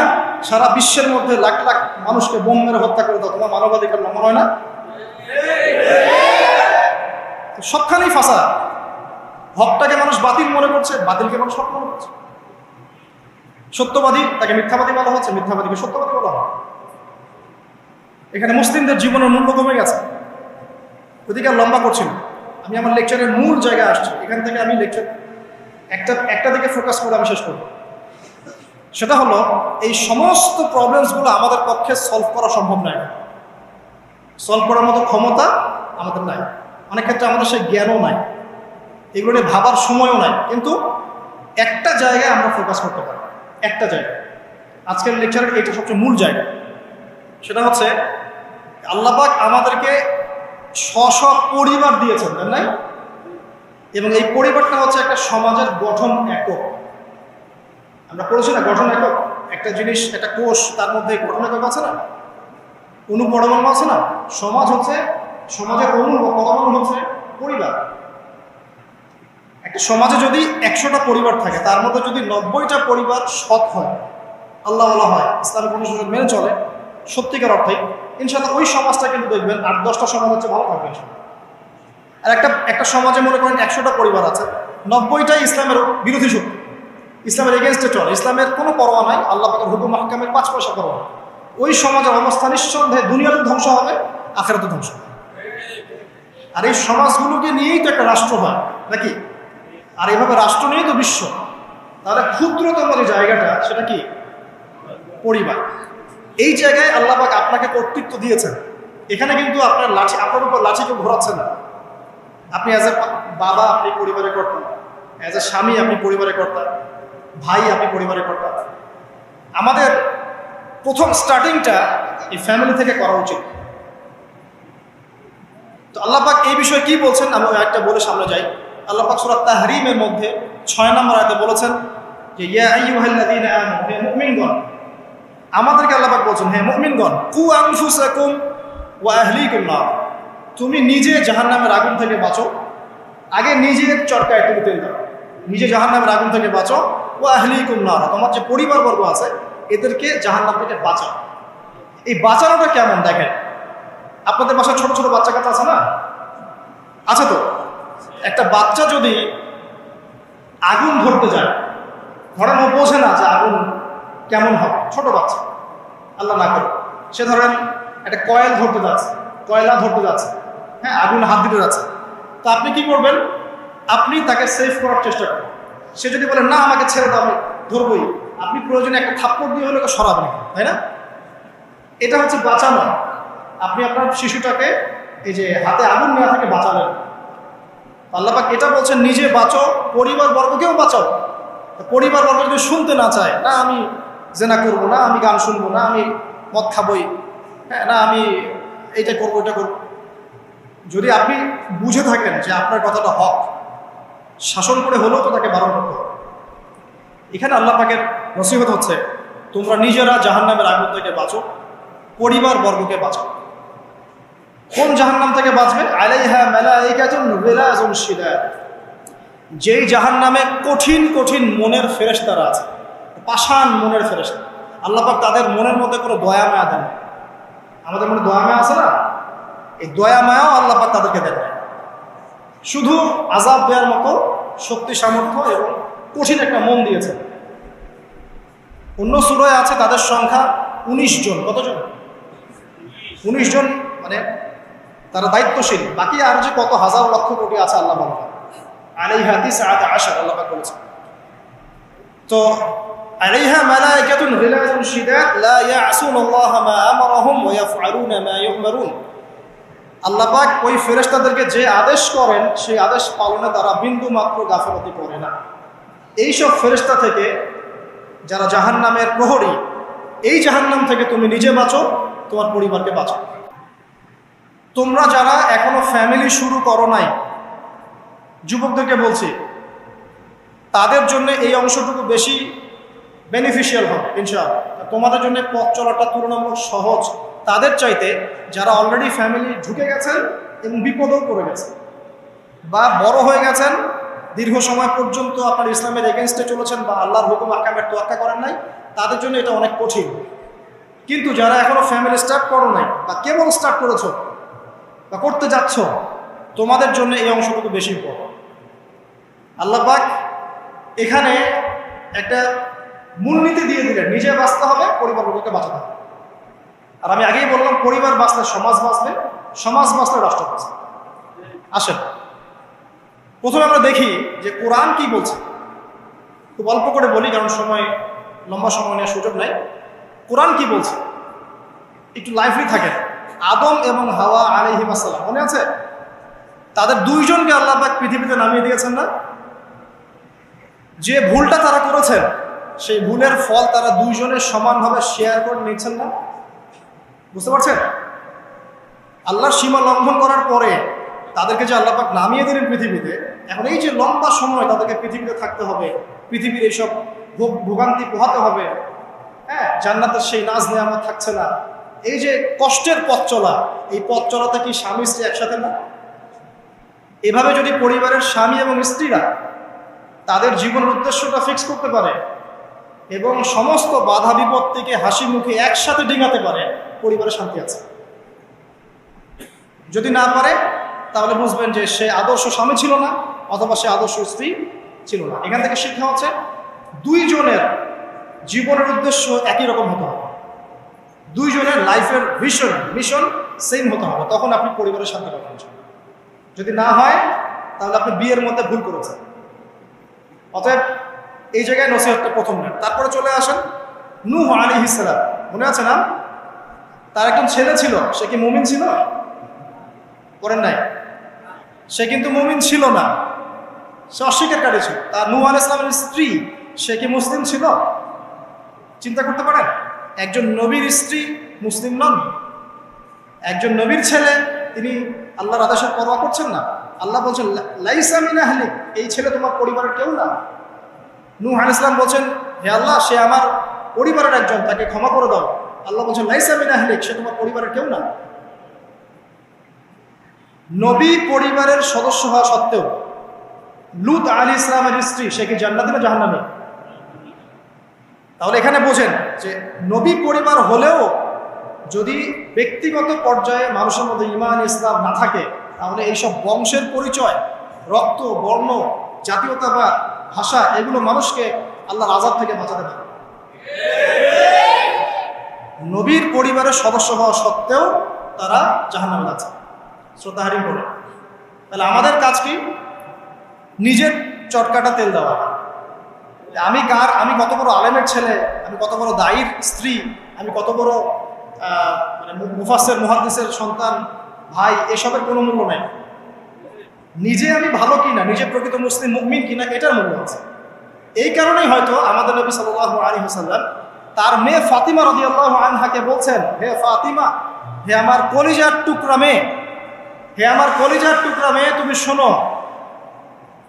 সারা বিশ্বের মধ্যে লাখ লাখ মানুষকে বোম মেরে হত্যা করে দাও, তোমার মানবাধিকার লঙ্ঘন হয় না? সবখানেই ফাঁসা। হকটাকে মানুষ বাতিল মনে করছে, বাতিলকে মানুষ হক মনে করছে। সত্যবাদী তাকে মিথ্যাবাদী বলা হচ্ছে, মিথ্যাবাদীকে সত্যবাদী বলা হয়। এখানে মুসলিমদের জীবনের মূল্য কমে গেছে। ওদিকে আর লম্বা করছি না, আমি আমার লেকচারের মূল জায়গায় আসছি। এখান থেকে আমি লেকচার একটা দিকে ফোকাস করে আমি শেষ করব। সেটা হলো, এই সমস্ত প্রবলেমসগুলো আমাদের পক্ষে সলভ করা সম্ভব নয়। সলভ করার মতো ক্ষমতা আমাদের নাই। অনেক ক্ষেত্রে আমাদের সেই জ্ঞানও নাই, এগুলো নিয়ে ভাবার সময়ও নাই। কিন্তু একটা জায়গায় আমরা ফোকাস করতে পারি, একটা জায়গায়। আজকের লেকচারের এটা সবচেয়ে মূল জায়গা। সেটা হচ্ছে আল্লাহ পাক আমাদেরকে স্ব পরিবার দিয়েছেন, তাই না? এবং এই পরিবারটা হচ্ছে একটা সমাজের গঠন একক। আমরা পড়েছি না গঠন একক? একটা জিনিস, একটা কোষ, তার মধ্যে গঠন একক আছে না, অনুপরমাণু আছে না? সমাজ হচ্ছে, সমাজের অণু বা পরমাণু হচ্ছে পরিবার। একটা সমাজে যদি 100টা পরিবার থাকে, তার মধ্যে যদি 90টা পরিবার সৎ হয়, আল্লাহ হয়, ইসলামিক অনুশাসন মেনে চলে সত্যিকার অর্থে, ইনশাআল্লাহ ওই সমাজটা কিন্তু দেখবেন 8-10টা সমাজ হচ্ছে ভালো থাকবে। আর একটা সমাজে মনে করেন 100টা পরিবার আছে, 90টাই ইসলামের বিরোধী শক্তি, ইসলামের এগেনস্টে চলে, ইসলামের কোনো পরোয়া নাই, আল্লাহ পাকের হুকুম মাহকামের 5 পয়সা পরোয়া। ওই সমাজের অবস্থা নিঃসন্দেহে দুনিয়াতে ধ্বংস হবে, আখিরাতে ধ্বংস হবে। আর এই সমাজগুলোকে নিয়েই তো একটা রাষ্ট্র হয় নাকি? আর এইভাবে রাষ্ট্র নিয়েই তো বিশ্ব। তাহলে ক্ষুদ্রতম যে জায়গাটা, সেটা কি? পরিবার। এই জায়গায় আল্লাহ পাক আপনাকে কর্তৃত্ব দিয়েছেন। এখানে কিন্তু আপনার উপর লাঠি কেউ ঘোরাচ্ছে না। আপনি অ্যাজ এ বাবা আপনি পরিবারে কর্তা, অ্যাজ এ স্বামী আপনি পরিবারে কর্তা, ভাই আপনি পরিবারে কর্তা। আমাদের প্রথম স্টার্টিংটা এই ফ্যামিলি থেকে করা উচিত। তো আল্লাহ পাক এই বিষয়ে কি বলছেন আমি একটা বলে সামনে যাই। আল্লাহ পাক সূরা তাহরিমের মধ্যে 6 নম্বর আয়াতে বলেছেন যে ইয়া আইয়ুহাল্লাযীনা আমানু, হে মুমিনগণ, আমাদেরকে আল্লাহ পাক বলছেন হে মুমিনগণ, কু আনফুসাকুম ওয়া আহলিকুম নার, তুমি নিজে জাহান্নামের আগুন থেকে বাঁচো। আগে নিজের চরকায় তুমি তেল দাও, নিজে জাহান্নামের আগুন থেকে বাঁচো। ওয়া আহলিকুম নার, তোমার যে পরিবারবর্গ আছে এদেরকে জাহান্নাম থেকে বাঁচাও। এই বাঁচানোটা কেমন দেখেন, আপনাদের বাসায় ছোট ছোট বাচ্চা কাচ্চা আছে না? আছে তো? একটা বাচ্চা যদি আগুন ধরতে যায়, ধরেন ও বোঝে না যে আগুন কেমন হবে, ছোট বাচ্চা, আল্লাহ না করে, সে ধরেন একটা কয়েল ধরতে যাচ্ছে, কয়লা ধরতে যাচ্ছে, হ্যাঁ, আগুন হাত দিতে যাচ্ছে, তো আপনি কি করবেন? আপনি তাকে সেভ করার চেষ্টা করবেন। সে যদি বলে না আমাকে ছেড়ে দাও আমি ধরবই, আপনি প্রয়োজনে একটা থাপ্পড় দিয়ে হলে ওকে সরাবেন, তাই না? এটা হচ্ছে বাঁচানো। আপনি আপনার শিশুটাকে এই যে হাতে আগুন নেওয়া থেকে বাঁচালেন। আল্লাহ পাক এটা বলছেন নিজে বাঁচো, পরিবার বর্গকেও বাঁচাও। পরিবার বর্গ যদি শুনতে না চায়, না আমি জেনা করবো না, আমি গান শুনবো না, আমি মদ খাবই, হ্যাঁ, না আমি এইটা করবো এটা করবো, যদি আপনি বুঝে থাকেন যে আপনার কথাটা হক, শাসন করে হলেও তো তাকে বারণ করতে হবে। এখানে আল্লাহ পাকের নসিহত হচ্ছে তোমরা নিজেরা জাহান্নামের আগুন থেকে বাঁচো, পরিবার বর্গকে বাঁচো। কোন জাহান্নাম থেকে বাঁচবে? আলাইহা মালাইকাতুন গিলাযুন শিদাদ, যেই জাহান্নামে কঠিন কঠিন মনের ফেরেশতারা আছে, পাষাণ মনের ফেরেশতা। আল্লাহ পাক তাদের মনের মধ্যে কোনো দয়া মায়া দেন না। আমাদের মনে দয়া মায়া আছে না? এই দয়া মায়াও আল্লাহ পাক তাদেরকে দেন না। শুধু আযাব দেওয়ার মতো শক্তি সামর্থ্য এবং কঠিন একটা মন দিয়েছে। অন্য সূরায় আছে তাদের সংখ্যা 19 জন। কতজন? 19 জন, মানে তারা দায়িত্বশীল। বাকি আর যে কত হাজার লক্ষ কোটি আছে আল্লাহ বলেন আলাইহা তিসআতা আশার, আল্লাহ পাক বলেছেন। তো আলাইহা মালাইকাতুন গিলাযুন শিদাদ লা ইয়াসুনাল্লাহা মা আমারাহুম ওয়া ইয়াফআলুনা মা ইউমারুন। আল্লাহ পাক ওই ফেরেশতাদেরকে যে আদেশ করেন সেই আদেশ পালনে তারা বিন্দু মাত্র গাফিলতি করে না। এইসব ফেরেশতা থেকে যারা জাহান্নামের প্রহরী, এই জাহান্নাম থেকে তুমি নিজে বাঁচো, তোমার পরিবারকে বাঁচো। তোমরা যারা এখনো ফ্যামিলি শুরু করো নাই, যুবকদেরকে বলছি, তাদের জন্য এই অংশটুকু বেশি বেনিফিশিয়াল হবে ইনশাআল্লাহ। তোমাদের জন্য পথ চলাটা তুলনামূলক সহজ তাদের চাইতে যারা অলরেডি ফ্যামিলি ঢুকে গেছেন এবং বিপদেও পড়ে গেছেন, বা বড় হয়ে গেছেন, দীর্ঘ সময় পর্যন্ত আপনার ইসলামের এগেনস্টে চলেছেন বা আল্লাহর হুকুম আহকামের তোয়াক্কা করেন নাই, তাদের জন্য এটা অনেক কঠিন। কিন্তু যারা এখনো ফ্যামিলি স্টার্ট করো নাই বা কেবল স্টার্ট করেছো বা করতে যাচ্ছ, তোমাদের জন্য এই অংশটুকু বেশি ইম্পর্টেন্ট। আল্লাহ পাক এখানে একটা মূলনীতি দিয়ে দিলেন, নিজে বাঁচতে হবে, পরিবারকে বাঁচাতে হবে। আর আমি আগেই বললাম পরিবার বাঁচলে সমাজ বাঁচবে, সমাজ বাঁচলে রাষ্ট্র বাঁচবে। আসেন প্রথমে আমরা দেখি যে কোরআন কি বলছে। খুব অল্প করে বলি কারণ সময়, লম্বা সময় নেওয়ার সুযোগ নাই। কোরআন কি বলছে একটু লাইভলি থাকেন। আদম এবং হাওয়া আলাইহিম আসসালাম, মনে আছে? তাদের দুইজনকে আল্লাহ পাক পৃথিবীতে নামিয়ে দিয়েছেন না? যে ভুলটা তারা করেছেন সেই ভুলের ফল তারা দুইজনের সমানভাবে শেয়ার করে নিচ্ছেন না? বুঝতে পারছেন? আল্লাহর সীমা লঙ্ঘন করার পরে তাদেরকে যে আল্লাহ পাক নামিয়ে দিলেন পৃথিবীতে, এখন এই যে লম্বা সময় তাদেরকে পৃথিবীতে থাকতে হবে, পৃথিবীর এইসব ভোগান্তি পোহাতে হবে, হ্যাঁ, জান্নাতের সেই নাজ নেয়ামত থাকছে না, এই যে কষ্টের পথ চলা, এই পথ চলাতে কি স্বামী স্ত্রী একসাথে না? এভাবে যদি পরিবারের স্বামী এবং স্ত্রীরা তাদের জীবনের উদ্দেশ্যটা ফিক্স করতে পারে এবং সমস্ত বাধা বিপত্তিকে হাসি মুখে একসাথে ডিঙাতে পারে, পরিবারে শান্তি আছে। যদি না পারে তাহলে বুঝবেন যে সে আদর্শ স্বামী ছিল না অথবা সে আদর্শ স্ত্রী ছিল না। এখান থেকে শিক্ষা হচ্ছে দুইজনের জীবনের উদ্দেশ্য একই রকম হতে হবে, দুইজনের লাইফের মিশন সেম হতে হবে, তখন আপনি পরিবারের শান্তি পাবেন। যদি না হয় তাহলে আপনি বিয়ের মধ্যে ভুল করেছেন। অতএব এই জায়গায় নসিহতটা প্রথম নেন। তারপরে চলে আসেন নূহ আলাইহিস সালাম, মনে আছে না? তার একজন ছেলে ছিল, সে কি মুমিন ছিল? করেন নাই? সে কিন্তু মুমিন ছিল না, সে অস্বীকারী ছিল। তার নূহ আলাইহিস সালামের স্ত্রী, সে কি মুসলিম ছিল? চিন্তা করতে পারেন, একজন নবীর স্ত্রী মুসলিম নন, একজন নবীর ছেলে তিনি আল্লাহর আদেশের পরোয়া করছেন না? আল্লাহ বলছেন লাইসা মিন আহলিক, এই ছেলে তোমার পরিবারের কেউ না। নূহ আলাইহিস সালাম বলছেন, হে আল্লাহ, সে আমার পরিবারের একজন, তাকে ক্ষমা করে দাও। আল্লাহ বলছেন লাইসা মিন আহলিক, সে তোমার পরিবারের কেউ না। নবী পরিবারের সদস্য হওয়া সত্ত্বেও লূত আলাইহিস সালামের স্ত্রী, সে কি জান্নাতে না জাহান্নামে? তাহলে এখানে বোঝেন যে নবী পরিবার হলেও যদি ব্যক্তিগত পর্যায়ে মানুষের মধ্যে ঈমান ইসলাম না থাকে, তাহলে এইসব বংশের পরিচয়, রক্ত, বর্ণ, জাতীয়তাবাদ, ভাষা, এগুলো মানুষকে আল্লাহর আযাব থেকে বাঁচাতে পারে। নবীর পরিবারের সদস্য হওয়া সত্ত্বেও তারা জাহান্নামে যাচ্ছে, শ্রদ্ধাহারি করে। তাহলে আমাদের কাজ কি? নিজের চটকাটা তেল দেওয়া। আমি কত বড় আলেমের ছেলে, আমি কত বড় দায়ীর স্ত্রী, আমি কত বড় মুফাসসির মুহাদ্দিসের সন্তান, ভাই, এসবের কোনো মূল্য নাই। নিজে আমি ভালো কিনা, নিজে প্রকৃত মুসলিম মুমিন কিনা, এটার মূল্য আছে। এই কারণেই হয়তো আমাদের নবী সাল্লাল্লাহু আলাইহি ওয়াসাল্লাম তার মেয়ে ফাতিমা রাদিয়াল্লাহু আনহাকে বলছেন, হে ফাতিমা, হে আমার কলিজার টুকরা মেয়ে, হে আমার কলিজার টুকরা মেয়ে, তুমি শোনো,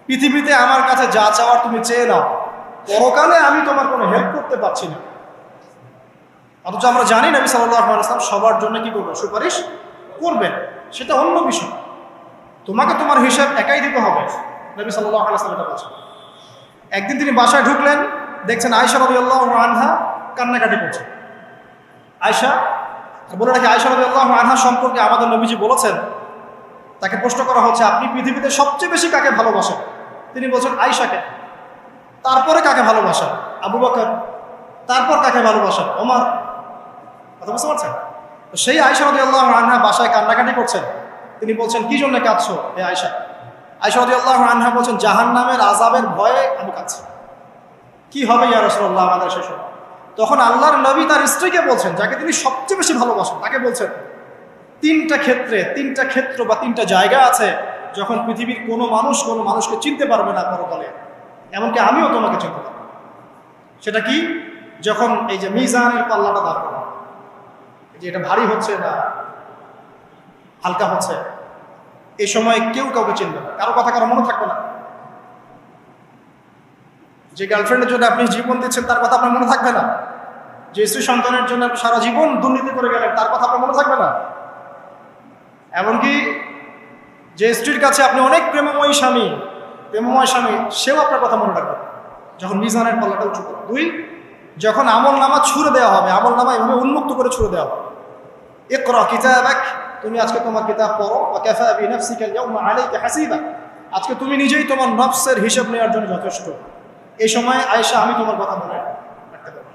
পৃথিবীতে আমার কাছে যা চাওয়ার তুমি চেয়ে নাও, পরকালে আমি তোমার কোনো হেল্প করতে পারছি না। অথচ আমরা জানি নবী সাল্লাল্লাহু আলাইহি ওয়াসাল্লাম সবার জন্য কি করবেন? সুপারিশ করবেন, সেটা অন্য বিষয়। তোমাকে তোমার হিসাব একাই দিতে হবে, নবী সাল্লাল্লাহু আলাইহি ওয়াসাল্লাম এটা বলেছেন। একদিন তিনি বাসায় ঢুকলেন, দেখছেন আয়েশা রাদিয়াল্লাহু আনহা কান্নাকাটি করছে। আয়েশা বলে রাখি, আয়েশা রাদিয়াল্লাহু আনহা সম্পর্কে আমাদের নবীজি বলেছেন, তাকে প্রশ্ন করা হচ্ছে, আপনি পৃথিবীতে সবচেয়ে বেশি কাকে ভালোবাসেন? তিনি বলছেন আয়েশাকে। তারপরে কাকে ভালোবাসেন? আবু বকর। তারপর কাকে ভালোবাসেন? ওমর। কথা বুঝতে পারছেন? সেই আয়েশা রাদিয়াল্লাহু আনহা বাসায় কান্নাকাটি করছেন। তিনি বলছেন, কি জন্য কাঁদছো হে আয়েশা? আয়েশা রাদিয়াল্লাহু আনহা বলছেন, জাহান্নামের আযাবের ভয়ে আমি কাঁদছি। কি হবে ইয়া রাসূলুল্লাহ আমাদের শেষ? তখন আল্লাহর নবী তার স্ত্রীকে বলছেন, যাকে তিনি সবচেয়ে বেশি ভালোবাসেন, তাকে বলছেন, তিনটা ক্ষেত্র বা তিনটা জায়গা আছে যখন পৃথিবীর কোনো মানুষকে চিনতে পারবে না পরকালে, এমনকি আমিও তোমাকে চিনতে পারবো। সেটা কি? যখন এই যে মিজানের পাল্লাটা দাঁড় করা, যে এটা ভারী হচ্ছে না হালকা হচ্ছে, এই সময় কেউ কাউকে চিনবে না, কারো কথা কারো মনে থাকবে না। যে গার্লফ্রেন্ডের জন্য আপনি জীবন দিচ্ছেন, তার কথা আপনার মনে থাকবে না। যে স্ত্রী সন্তানের জন্য আপনি সারা জীবন দুর্নীতি করে গেলেন, তার কথা আপনার মনে থাকবে না। এমনকি যে স্ত্রীর কাছে আপনি অনেক প্রেমময় স্বামী, সেও আপনার কথা মনে রাখবে যখন মিজানের পাল্লাটা উঁচু করে। 2, যখন আমল নামা ছুড়ে দেওয়া হবে, আমল নামা এভাবে উন্মুক্ত করে ছুড়ে দেওয়া হবে, ইকরা কিতাবাক, তুমি আজকে তোমার কিতাব পড়ো, ওয়া কাফা বিনাফসিকা আল-ইয়াওমা আলাইকা হাসিবা, আজকে তুমি নিজেই তোমার নফসের হিসাব নেওয়ার জন্য যথেষ্ট। এই সময় আয়েশা, আমি তোমার কথা মনে রাখতে পারবো।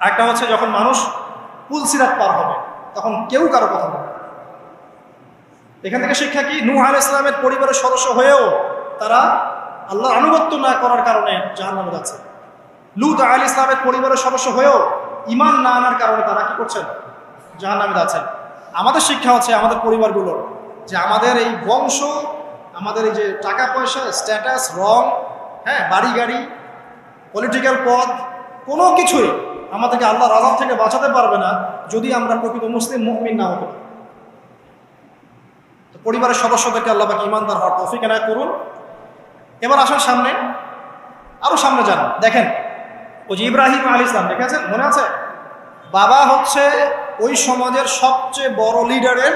আরেকটা হচ্ছে যখন মানুষ পুলসিরাত পার হবে, তখন কেউ কারো কথা বলবে। এখান থেকে শিক্ষা কি? নূহ আলাইহিস সালামের পরিবারের সদস্য হয়েও তারা আল্লাহর আনুগত্য না করার কারণে জাহান্নামে যাচ্ছে। লূত আলাইহিস সালামের পরিবারের সদস্য হয়েও ঈমান না আনার কারণে তারা কি করছেন? জাহান্নামে যাচ্ছেন। আমাদের শিক্ষা হচ্ছে আমাদের পরিবারগুলোর, যে আমাদের এই বংশ, আমাদের এই যে টাকা পয়সা, স্ট্যাটাস, রং, হ্যাঁ, বাড়ি গাড়ি, পলিটিক্যাল পদ, কোনো কিছুই আমাদেরকে আল্লাহর আযাব থেকে বাঁচাতে পারবে না যদি আমরা প্রকৃত মুসলিম মুমিন না হতে পারি। তো পরিবারের সদস্যদেরকে আল্লাহ পাক ঈমানদার হওয়ার তৌফিক এনায়েত করুন। এবার আসেন সামনে, আরো সামনে যান, দেখেন ওই যে ইব্রাহিম আলাইহিস সালাম, দেখেছেন, মনে আছে? বাবা হচ্ছে ওই সমাজের সবচেয়ে বড় লিডারের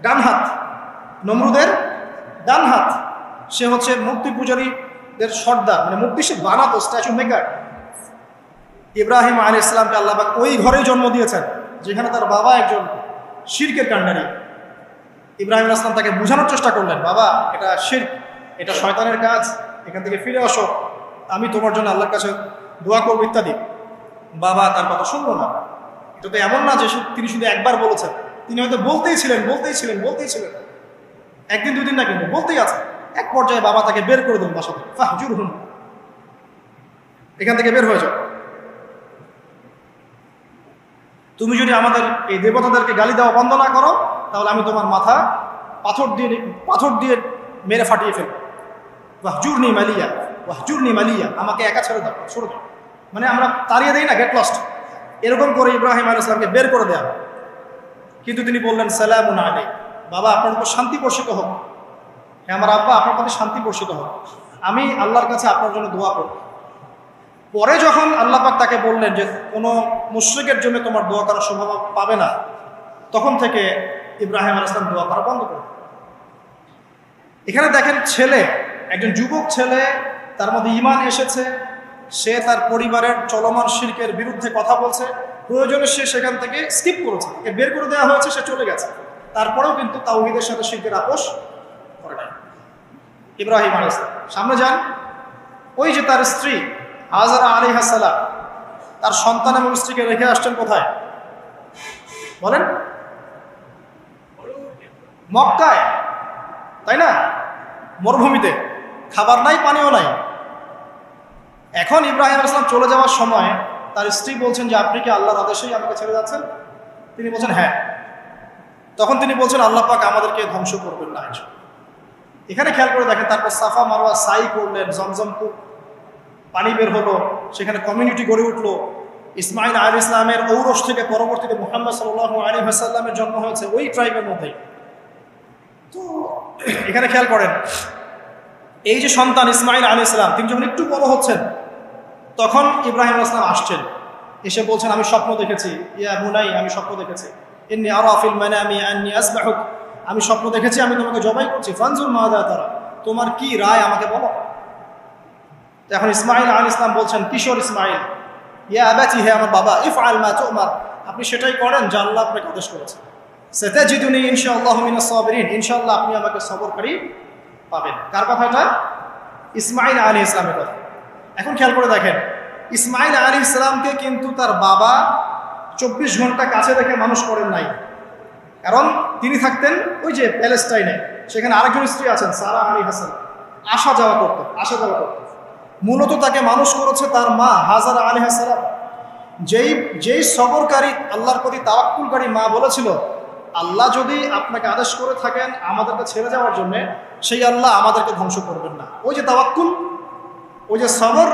ডান হাত, নমরুদের ডান হাত। সে হচ্ছে মূর্তি পূজারীদের সর্দার, মানে মূর্তি সে বানাতো, স্ট্যাচু মেকার। ইব্রাহিম আলাইহিস সালামকে আল্লাহ পাক ওই ঘরেই জন্ম দিয়েছেন যেখানে তার বাবা একজন শিরকের কাণ্ডারী। ইব্রাহিম আলাইহিস সালাম তাকে বোঝানোর চেষ্টা করলেন, বাবা, এটা শিরক, এটা শয়তানের কাজ, এখান থেকে ফিরে আসো, আমি তোমার জন্য আল্লাহর কাছে দোয়া করবো ইত্যাদি। বাবা তার কথা শুনলো না। এটা তো এমন না যে তিনি শুধু একবার বলেছেন, তিনি হয়তো বলতেই ছিলেন, একদিন দুদিন না, কিন্তু বলতেই আছে। এক পর্যায়ে বাবা তাকে বের করে দেন বাসা থেকে, ফাহজুরহুম, এখান থেকে বের হয়ে যাও। তুমি যদি আমাদের এই দেবতাদেরকে গালি দেওয়া বন্ধ না করো, তাহলে আমি তোমার মাথা পাথর দিয়ে মেরে ফাটিয়ে ফেলবো। ওয়াহজুরনি মালিয়া, আমাকে একা ছেড়ে দাও, ছেড়ে দাও, মানে আমরা তাড়িয়ে দেই না, গেট লস্ট, এরকম করে ইব্রাহিম আলাইহিস সালামকে বের করে দেওয়া। কিন্তু তিনি বললেন সালামুন আলাইক, বাবা আপনার উপর শান্তি বর্ষিত হোক, হ্যাঁ আমার আব্বা আপনার প্রতি শান্তি বর্ষিত হোক, আমি আল্লাহর কাছে আপনার জন্য দোয়া করব। পরে যখন আল্লাহ পাক তাকে বললেন যে কোনো মুশরিকের জন্য তোমার দোয়া করার সম্ভাবনা পাবে না, তখন থেকে ইব্রাহিম আলাইহিস সালাম দোয়া করা বন্ধ করে। এখানে দেখেন ছেলে, একজন যুবক ছেলে, তার মধ্যে ঈমান এসেছে, সে তার পরিবারের চলমান শিরকের বিরুদ্ধে কথা বলছে, প্রয়োজনে সে সেখান থেকে স্কিপ করেছে, তাকে বের করে দেওয়া হয়েছে, সে চলে গেছে, তারপরেও কিন্তু তাওহীদের সাথে শিরকের আপোষ করে নাই। ইব্রাহিম আলাইহিস সালাম সামনে যান, ওই যে তার স্ত্রী হাজারা আলাইহিস সালাম তার সন্তান এবং স্ত্রীকে রেখে আসছেন কোথায় বলেন? মক্কায়, তাই না? মরুভূমিতে, খাবার নাই, পানিও নাই। এখন ইব্রাহিম আলাইহিস সালাম চলে যাওয়ার সময় তার স্ত্রী বলছেন যে আপনি কি আল্লাহর আদেশেই আমাকে ছেড়ে যাচ্ছেন? তিনি বলছেন হ্যাঁ। তখন তিনি বলছেন আল্লাহ পাক আমাদেরকে ধ্বংস করবেন না। এখানে খেয়াল করে দেখেন, তারপর সাফা মারওয়া সাই করলেন, জমজম কূপ পানি বের হলো, সেখানে কমিউনিটি গড়ে উঠলো। ইসমাইল আলাইহিস সালামের ঔরস থেকে পরবর্তীতে মুহাম্মদ সাল্লাল্লাহু আলাইহি ওয়াসাল্লামের জন্ম হয়েছে ওই ট্রাইবের মধ্যেই। তো এখানে খেয়াল করেন, এই যে সন্তান ইসমাইল আলাইহিস সালাম, তিনি যখন একটু বড় হচ্ছেন তখন ইব্রাহিম আলাইহিস সালাম আসছেন, এসে বলছেন আমি স্বপ্ন দেখেছি, ইয়া বুনাই আমি স্বপ্ন দেখেছি, ইন্নী আরা ফিল মানামি আন্নী আসবাহুক, আমি স্বপ্ন দেখেছি আমি তোমাকে জবাই করছি, ফানজুর মাযা তারা, তোমার কি রায় আমাকে বলো। এখন ইসমাইল আলাইহিস সালাম বলছেন, কিশোর ইসমাইল, ইয়া আবাতি, হে আমার বাবা, ইফআল মা তুমার, আপনি সেটাই করেন যা আল্লাহ আপনাকে আদেশ করেছেন। সাতাজিদুনি ইনশাআল্লাহু মিনাস সাবিরিন, ইনশাআল্লাহ আপনি আমাকে সবরকারী পাবেন। কার কথা এটা? ইসমাইল আলাইহিস সালামের কথা। এখন খেয়াল করে দেখেন, ইসমাইল আলাইহিস সালামকে কিন্তু তার বাবা 24 ঘন্টা কাছে রেখে মানুষ করেন নাই, কারণ তিনি থাকতেন ওই যে প্যালেস্টাইনে, সেখানে আরেকজন স্ত্রী আছেন সারা আলাইহিস সালাম, আসা যাওয়া করতেন। মূলত তাকে মানুষ করেছে তার মা হাজারা আলাইহিস সালাম, যেই সবরকারী আল্লাহর প্রতি তাওয়াক্কুলকারী মা বলেছিল আল্লাহ যদি আপনাকে আদেশ করে থাকেন আমাদেরকে ছেড়ে যাওয়ার জন্য, সেই আল্লাহ আমাদেরকে ধ্বংস করবেন না। ওই যে তাওয়াক্কুল, ওই যে সবর,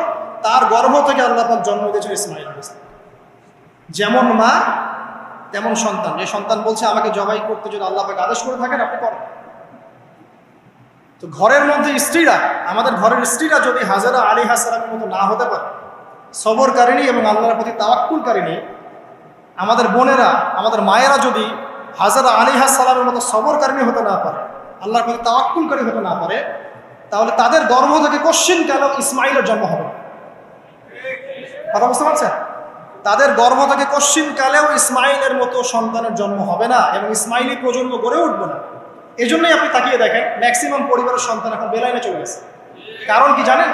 তার গর্ভ থেকে আল্লাহ পাক জন্ম দিয়েছেন ইসমাইল আলাইহিস সালাম। যেমন মা তেমন সন্তান, যে সন্তান বলছে আমাকে জবাই করতে যদি আল্লাহ পাক আদেশ করে থাকেন আপনি করেন। তো ঘরের মধ্যে স্ত্রীরা, আমাদের ঘরের স্ত্রীরা যদি হাজারা আলাইহিস সালামের মতো না হতে পারে, সবরকারিণী এবং আল্লাহর প্রতি তাওয়াক্কুলকারিণী, আমাদের বোনেরা, আমাদের মায়েরা যদি হাজারা আলাইহিস সালামের মতো সবরকারিণী হতে না পারে, আল্লাহর প্রতি তাওয়াক্কুলকারী হতে না পারে, তাহলে তাদের গর্ভ থেকে কোশ্চিন কেন ইসমাইলের জন্ম হবে? কথা বুঝতে পারছেন? তাদের গর্ভ থেকে কোশ্চিন কালেও ইসমাইলের মতো সন্তানের জন্ম হবে না এবং ইসমাইলি প্রজন্ম গড়ে উঠবে না। এই জন্যই আপনি তাকিয়ে দেখেন ম্যাক্সিমাম পরিবারের সন্তান এখন বেলাইনে চলে গেছে। কারণ কি জানেন?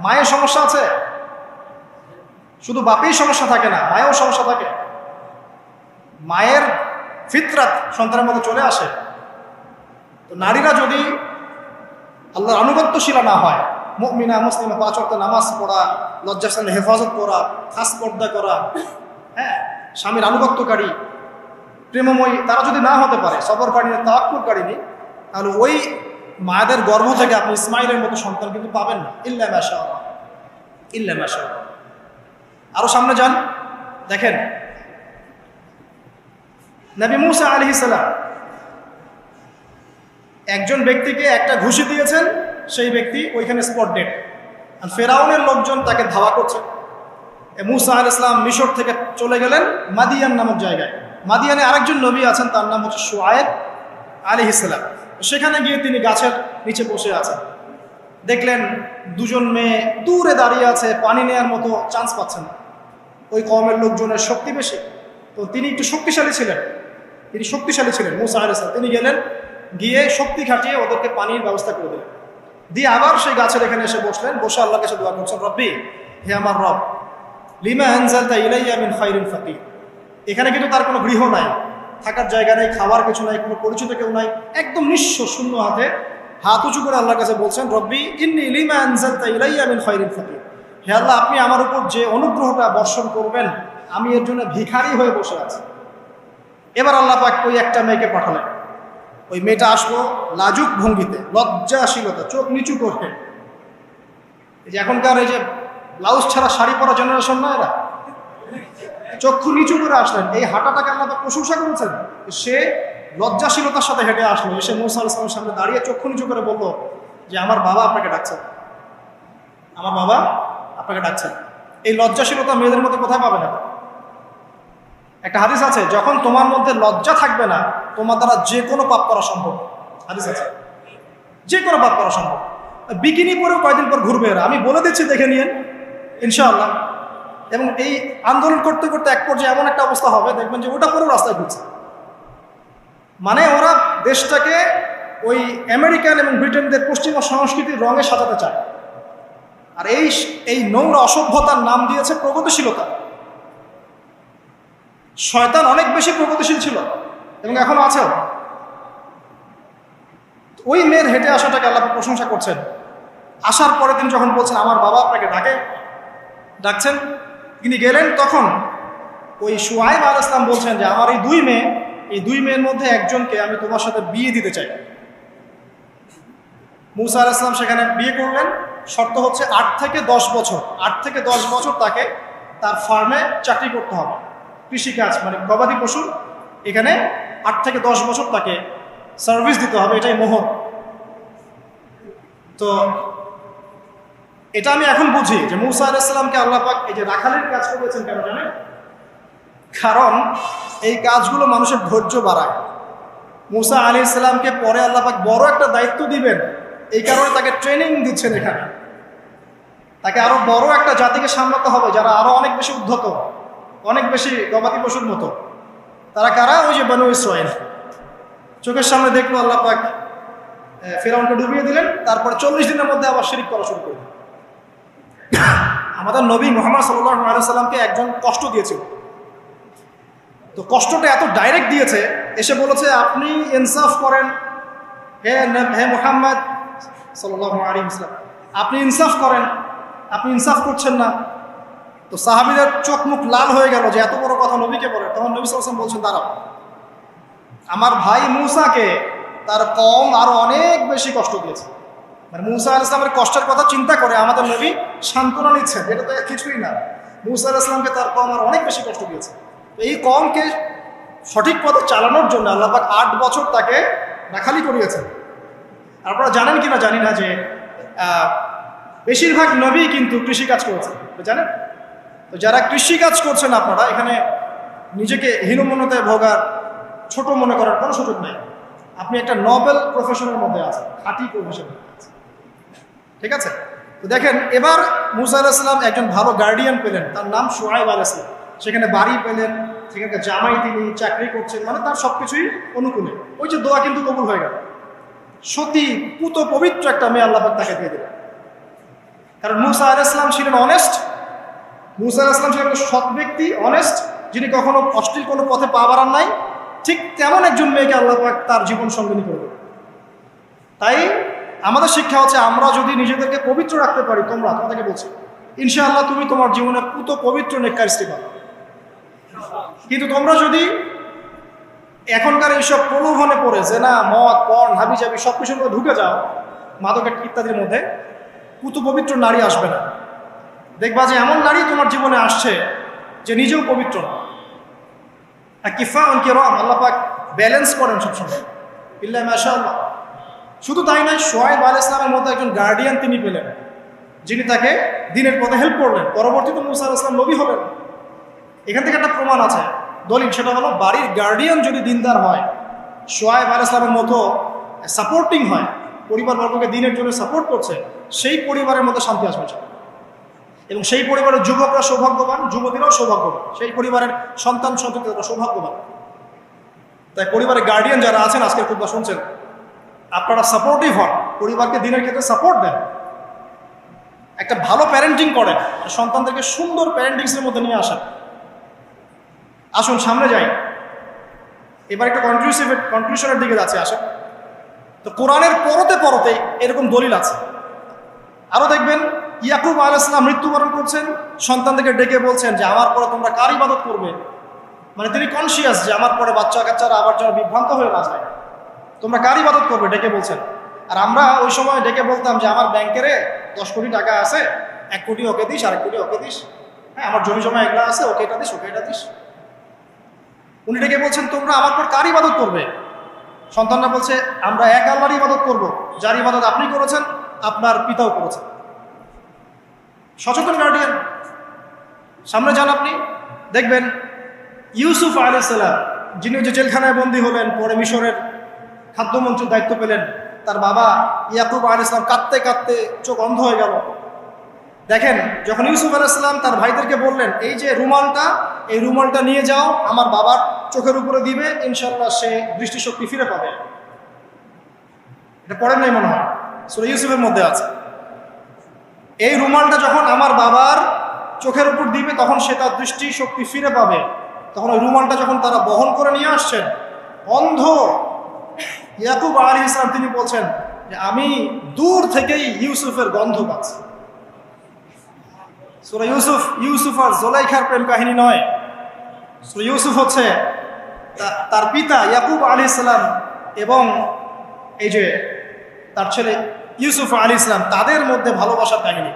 মায়ের সমস্যা আছে, শুধু বাপেই সমস্যা থাকে না, মায়েও সমস্যা থাকে। মায়ের ফিতরাত সন্তানের মধ্যে চলে আসে। তো নারীরা যদি আল্লাহর আনুগত্যশীলা না হয়, মুমিনা মুসলিমা, 5 ওয়াক্ত নামাজ পড়া, লজ্জাস্থানের হেফাজত করা, খাস পর্দা করা, হ্যাঁ, স্বামীর আনুগত্যকারী, প্রেমময়ী, তারা যদি না হতে পারে, সবরকারিণী, তাওয়াক্কুলকারিণী, তাহলে ওই মায়েদের গর্ভ থেকে আপনি ইসমাইলের মতো সন্তান কিন্তু পাবেন না। ইল্লা মাশাআল্লাহ, ইল্লা মাশাআল্লাহ। আরো সামনে যান, দেখেন নবী মুসা আলাইহিস সালাম একজন ব্যক্তিকে একটা ঘুষি দিয়েছেন, সেই ব্যক্তি ওইখানে স্পট ডেড। আর ফেরাউনের লোকজন তাকে ধাওয়া করছে। মুসা আলাইহিস সালাম মিশর থেকে চলে গেলেন মাদিয়ান নামক জায়গায়। মাদিয়ানে আরেকজন নবী আছেন, তার নাম হচ্ছে শুআয়ব আলাইহিস সালাম। সেখানে গিয়ে তিনি গাছের নিচে বসে আছেন, দেখলেন দুজন মেয়ে দূরে দাঁড়িয়ে আছে, পানি নেওয়ার মতো চান্স পাচ্ছেন না। ওই কওমের লোকজনের শক্তি বেশি, তো তিনি একটু শক্তিশালী ছিলেন, মুসা আলাইহিস সালাম। তিনি গেলেন, গিয়ে শক্তি খাটিয়ে ওদেরকে পানির ব্যবস্থা করে দিলেন, দিয়ে আবার সেই গাছের এখানে এসে বসলেন, বসে আল্লাহর কাছে দোয়া করছেন, রব্বি, হে আমার রব, লিমা আনজালতা ইলাইয়া মিন খায়রিন ফাকির। এখানে কিন্তু তার কোনো গৃহ নাই, থাকার জায়গা নেই, খাবার কিছু নাই, কোনো পরিচিত কেউ নাই, একদম নিঃস্ব শূন্য হাতে হাত উঁচু করে আল্লাহর কাছে বলছেন, রব্বি ইন্নী লিমা আনজালতা ইলাইয়া মিন খায়রিন ফাকির। হে আল্লাহ, আপনি আমার উপর যে অনুগ্রহটা বর্ষণ করবেন, আমি এর জন্য ভিখারি হয়ে বসে আছি। এবার আল্লাহ পাক ওই একটা মেয়েকে পাঠালেন। ওই মেয়েটা আসলো লাজুক ভঙ্গিতে, লজ্জাশীলতা, চোখ নিচু করে। এই যে এখনকার এই যে ব্লাউজ ছাড়া শাড়ি পরা জেনারেশন না, এরা চক্ষু নিচু করে আসলেন। এই হাঁটাটাকে আল্লাহ পাক প্রশংসা করেছেন। সে লজ্জাশীলতার সাথে হেঁটে আসলো, এসে মূসা আলাইহিস সালামের সামনে দাঁড়িয়ে চক্ষু নিচু করে বলল যে আমার বাবা আপনাকে ডাকছেন, আমার বাবা আপনাকে ডাকছেন। এই লজ্জাশীলতা মেয়েদের মধ্যে কোথায় পাবে না? একটা হাদিস আছে, যখন তোমার মধ্যে লজ্জা থাকবে না তোমার দ্বারা যে কোনো পাপ করা সম্ভব। হাদিস আছে, যে কোনো পাপ করা সম্ভব। বিকিনি পরেও কয়েকদিন পর ঘুরবে এরা, আমি বলে দিচ্ছি, দেখে নিয়েন ইনশাআল্লাহ। এবং এই আন্দোলন করতে করতে এক পর্যায়ে এমন একটা অবস্থা হবে দেখবেন যে ওটা পরেও রাস্তায় ঘুরছে। মানে ওরা দেশটাকে ওই আমেরিকান এবং ব্রিটেনদের পশ্চিমা সংস্কৃতির রঙে সাজাতে চায়। আর এই নোংরা অসভ্যতার নাম দিয়েছে প্রগতিশীলতা। শয়তান অনেক বেশি প্রগতিশীল ছিল এবং এখনো আছেও। ওই মেয়ের হেঁটে আসাটাকে আল্লাহ প্রশংসা করছেন। আসার পরে তিনি যখন বলছেন আমার বাবা আপনাকে ডাকছেন, তিনি গেলেন, তখন ওই শুআয়ব আলাইহিস সালাম বলছেন যে আমার এই দুই মেয়ের মধ্যে একজনকে আমি তোমার সাথে বিয়ে দিতে চাই। মূসা আলাইহিস সালাম সেখানে বিয়ে করলেন। শর্ত হচ্ছে 8 থেকে 10 বছর, 8 থেকে 10 বছর তাকে তার ফার্মে চাকরি করতে হবে, কৃষিকাজ মানে গবাদি পশুর। এখানে 8 থেকে 10 বছর তাকে সার্ভিস দিতে হবে, এটাই মোহর। তো এটা আমি এখন বুঝি যে মূসা আলাইহিস সালামকে আল্লাহ পাক এই যে রাখালের কাজ করেছেন কেন জানেন? কারণ এই কাজগুলো মানুষের ধৈর্য বাড়ায়। মূসা আলাইহিস সালামকে পরে আল্লাহ পাক বড় একটা দায়িত্ব দিবেন, এই কারণে তাকে ট্রেনিং দিচ্ছেন এখানে। তাকে আরো বড় একটা জাতিকে সামলাতে হবে যারা আরো অনেক বেশি উদ্ধত, অনেক বেশি গবাদি পশুর মতো। তারা কারা? ওই যে বনু ইসরাঈল। চোখের সামনে দেখলো আল্লাহ পাক ফিরআউনকে ডুবিয়ে দিলেন, তারপরে 40 দিনের মধ্যে আবার শিরক করা শুরু করলেন। আমাদের নবী মুহাম্মদ সাল্লাল্লাহু আলাইহি সাল্লামকে একজন কষ্ট দিয়েছিল। তো কষ্টটা এত ডাইরেক্ট দিয়েছে, এসে বলেছে আপনি ইনসাফ করেন, হে মুহাম্মদ সাল্লাল্লাহু আলাইহি ওয়াসাল্লাম, আপনি ইনসাফ করেন, আপনি ইনসাফ করছেন না। তো সাহাবীদের চোখ মুখ লাল হয়ে গেল যে এত বড় কথা নবীকে বলে। তখন নবী সাল্লাল্লাহু আলাইহি ওয়াসাল্লাম বলছেন দাঁড়াও, আমার ভাই মূসাকে তার কওম আরো অনেক বেশি কষ্ট দিয়েছে। মানে মূসা আলাইহিস সালামের কষ্টের কথা চিন্তা করে আমাদের নবী সান্ত্বনা নিচ্ছেন, এটা তো কিছুই না। মূসা আলাইহিস সালামকে তার কওম আর অনেক বেশি কষ্ট দিয়েছে। তো এই কওমকে সঠিক পথে চালানোর জন্য আল্লাহ পাক 8 বছর তাকে রাখালি করিয়েছেন। আপনারা জানেন কিনা জানি না যে বেশিরভাগ নবী কিন্তু কৃষিকাজ করেছেন, জানেন? তো যারা কৃষিকাজ করছেন আপনারা এখানে নিজেকে হীনমন্যতায় ভোগার, ছোট মনে করার কোনো সুযোগ নেই। আপনি একটা নোবেল প্রফেশনের মধ্যে আছেন, খাঁটি প্রফেশনের মধ্যে আছেন, ঠিক আছে? তো দেখেন, এবার মূসা আলাইহিস সালাম একজন ভালো গার্ডিয়ান পেলেন, তার নাম শুআয়ব আলাইহিস সালাম। সেখানে বাড়ি পেলেন, সেখানকার জামাই, তিনি চাকরি করছেন, মানে তার সবকিছুই অনুকূলে। ওই যে দোয়া কিন্তু কবুল হয়ে গেল। সতী পুত পবিত্র একটা মেয়ে আল্লাহ পাক তাকে দিয়ে দিলেন। কারণ মূসা আলাইহিস সালাম ছিলেন অনেস্ট, মূসা আলাইহিস সালাম ছিলেন একটা সৎ ব্যক্তি, অনেস্ট, যিনি কখনো অশ্লীল কোনো পথে পা বাড়ান নাই। ঠিক তেমন একজন মেয়েকে আল্লাহ পাক তার জীবন সঙ্গিনী করবে। তাই আমাদের শিক্ষা হচ্ছে, আমরা যদি নিজেদেরকে পবিত্র রাখতে পারি, তোমাদেরকে বলছি ইনশাআল্লাহ তুমি তোমার জীবনে পুত পবিত্র নেককার স্ত্রী পাবে। কিন্তু তোমরা যদি এখনকার এইসব প্রলোভনে পড়ে জেনা, মদ, পর্ন, হাবিজাবি সব কিছুর মধ্যে ঢুকে যাও, মাদকের ইত্যাদির মধ্যে, পুত পবিত্র নারী আসবে না। দেখবা যে এমন নারী তোমার জীবনে আসছে যে নিজেও পবিত্র না। আল্লাহ পাক ব্যালেন্স করেন সবসময়, ইল্লা মাশাআল্লাহ। শুধু তাই নয়, শুআয়ব আলাইহিস সালামের মতো একজন গার্ডিয়ান তিনি পেলেন, যিনি তাকে দিনের পথে হেল্প করলেন। পরবর্তীতে মূসা আলাইহিস সালাম নবী হলেন। এখান থেকে একটা প্রমাণ আছে, দলিল, সেটা হলো বাড়ির গার্ডিয়ান যদি দিনদার হয়, শুআয়ব আলাইহিস সালামের মতো সাপোর্টিং হয়, পরিবারবর্গকে দিনের জন্য সাপোর্ট করছে, সেই পরিবারের মধ্যে শান্তি আসবে। এবং সেই পরিবারের যুবকরা সৌভাগ্যবান, যুবতীরাও সৌভাগ্যবান, সেই পরিবারের সন্তান সন্ততিরা সৌভাগ্যবান। তাই পরিবারের গার্ডিয়ান যারা আছেন, আজকে খুতবা শুনছেন, আপনারা সাপোর্টিভ হন, পরিবারকে দিনের ক্ষেত্রে সাপোর্ট দেন, একটা ভালো প্যারেন্টিং করেন, সন্তানদেরকে সুন্দর প্যারেন্টিংসের মধ্যে নিয়ে আসেন। আসুন সামনে যাই, এবার একটা কনক্লুশনের দিকে যাচ্ছে। আসেন, তো কোরআনের পরতে এরকম দলিল আছে। আরো দেখবেন, ইয়াকুব আলাইহিস সালাম মৃত্যুবরণ করছেন, সন্তানদেরকে ডেকে বলছেন যে আমার পরে তোমরা কার ইবাদত করবে। মানে তিনি কনসিয়াস যে আমার পরে বাচ্চা কাচ্চারা আবার যেন বিভ্রান্ত হয়ে না যায়, তোমরা কার ইবাদত করবে, ডেকে বলছেন। আর আমরা ওই সময় ডেকে বলতাম যে আমার ব্যাংকেরে 10 কোটি টাকা আছে, 1 কোটি ওকে দিস, 1 কোটি ওকে দিস, হ্যাঁ আমার জমি জমা এগুলো আছে, ওকে এটা দিস, ওকে এটা দিস। উনি ডেকে বলছেন তোমরা আমার পর কার ইবাদত করবে। সন্তানরা বলছে আমরা এক আল্লাহর ইবাদত করব, যার ইবাদত আপনি করেছেন, আপনার পিতাও করেছেন। সচেতন গার্ডিয়ান। সামনে যান, আপনি দেখবেন ইউসুফ আলাইহিস সালাম, যিনি যে জেলখানায় বন্দী হলেন, পরে মিশরের খাদ্যমন্ত্রীর দায়িত্ব পেলেন, তার বাবা ইয়াকুব আলাইহিস সালাম কাঁদতে কাঁদতে চোখ অন্ধ হয়ে গেল। দেখেন, যখন ইউসুফ আলাইহিস সালাম তার ভাইদেরকে বললেন, এই যে রুমালটা, এই রুমালটা নিয়ে যাও, আমার বাবার চোখের উপরে দিবে, ইনশাআল্লাহ সে দৃষ্টিশক্তি ফিরে পাবে। এটা পড়েন নাই মনে হয়, সূরা ইউসুফের মধ্যে আছে। এই রুমালটা যখন আমার বাবার চোখের উপর দিবে, তখন সে তার দৃষ্টিশক্তি ফিরে পাবে। তখন ওই রুমালটা যখন তারা বহন করে নিয়ে আসছেন, অন্ধ ইয়াকুব আলাইহিস সালাম তিনি বলছেন যে আমি দূর থেকেই ইউসুফের গন্ধ পাচ্ছি। সূরা ইউসুফ আর জুলাইখার প্রেম কাহিনী নয়। সূরা ইউসুফ হচ্ছে তার পিতা ইয়াকুব আলাইহিস সালাম এবং এই যে তার ছেলে ইউসুফ আলাইহিস সালাম, তাদের মধ্যে ভালোবাসার কাহিনী।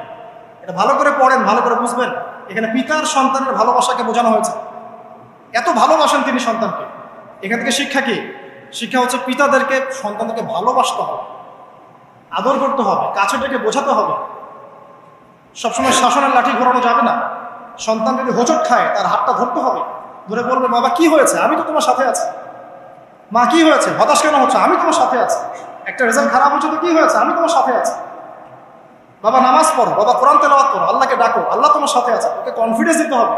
এটা ভালো করে পড়েন, ভালো করে বুঝবেন। এখানে পিতার সন্তানের ভালোবাসাকে বোঝানো হয়েছে। এত ভালোবাসেন তিনি সন্তানকে। এখান থেকে শিক্ষা কি? শিক্ষা হচ্ছে পিতাদেরকে সন্তানদেরকে ভালোবাসতে হবে, আদর করতে হবে, কাছে ডেকে বোঝাতে হবে। সবসময় শাসনের লাঠি ঘোরানো যাবে না। সন্তান যদি হোঁচট খায়, তার হাতটা ধরতে হবে, ধরে বলবে বাবা কি হয়েছে, আমি তো তোমার সাথে আছি। মা কি হয়েছে, হতাশ কেন হচ্ছে, আমি তোমার সাথে আছি। একটা রেজাল্ট খারাপ হচ্ছে তো কি হয়েছে, আমি তোমার সাথে আছি। বাবা নামাজ পড়ো, বাবা কোরআন তেলাওয়াত করো, আল্লাহকে ডাকো, আল্লাহ তোমার সাথে আছে। ওকে কনফিডেন্স দিতে হবে।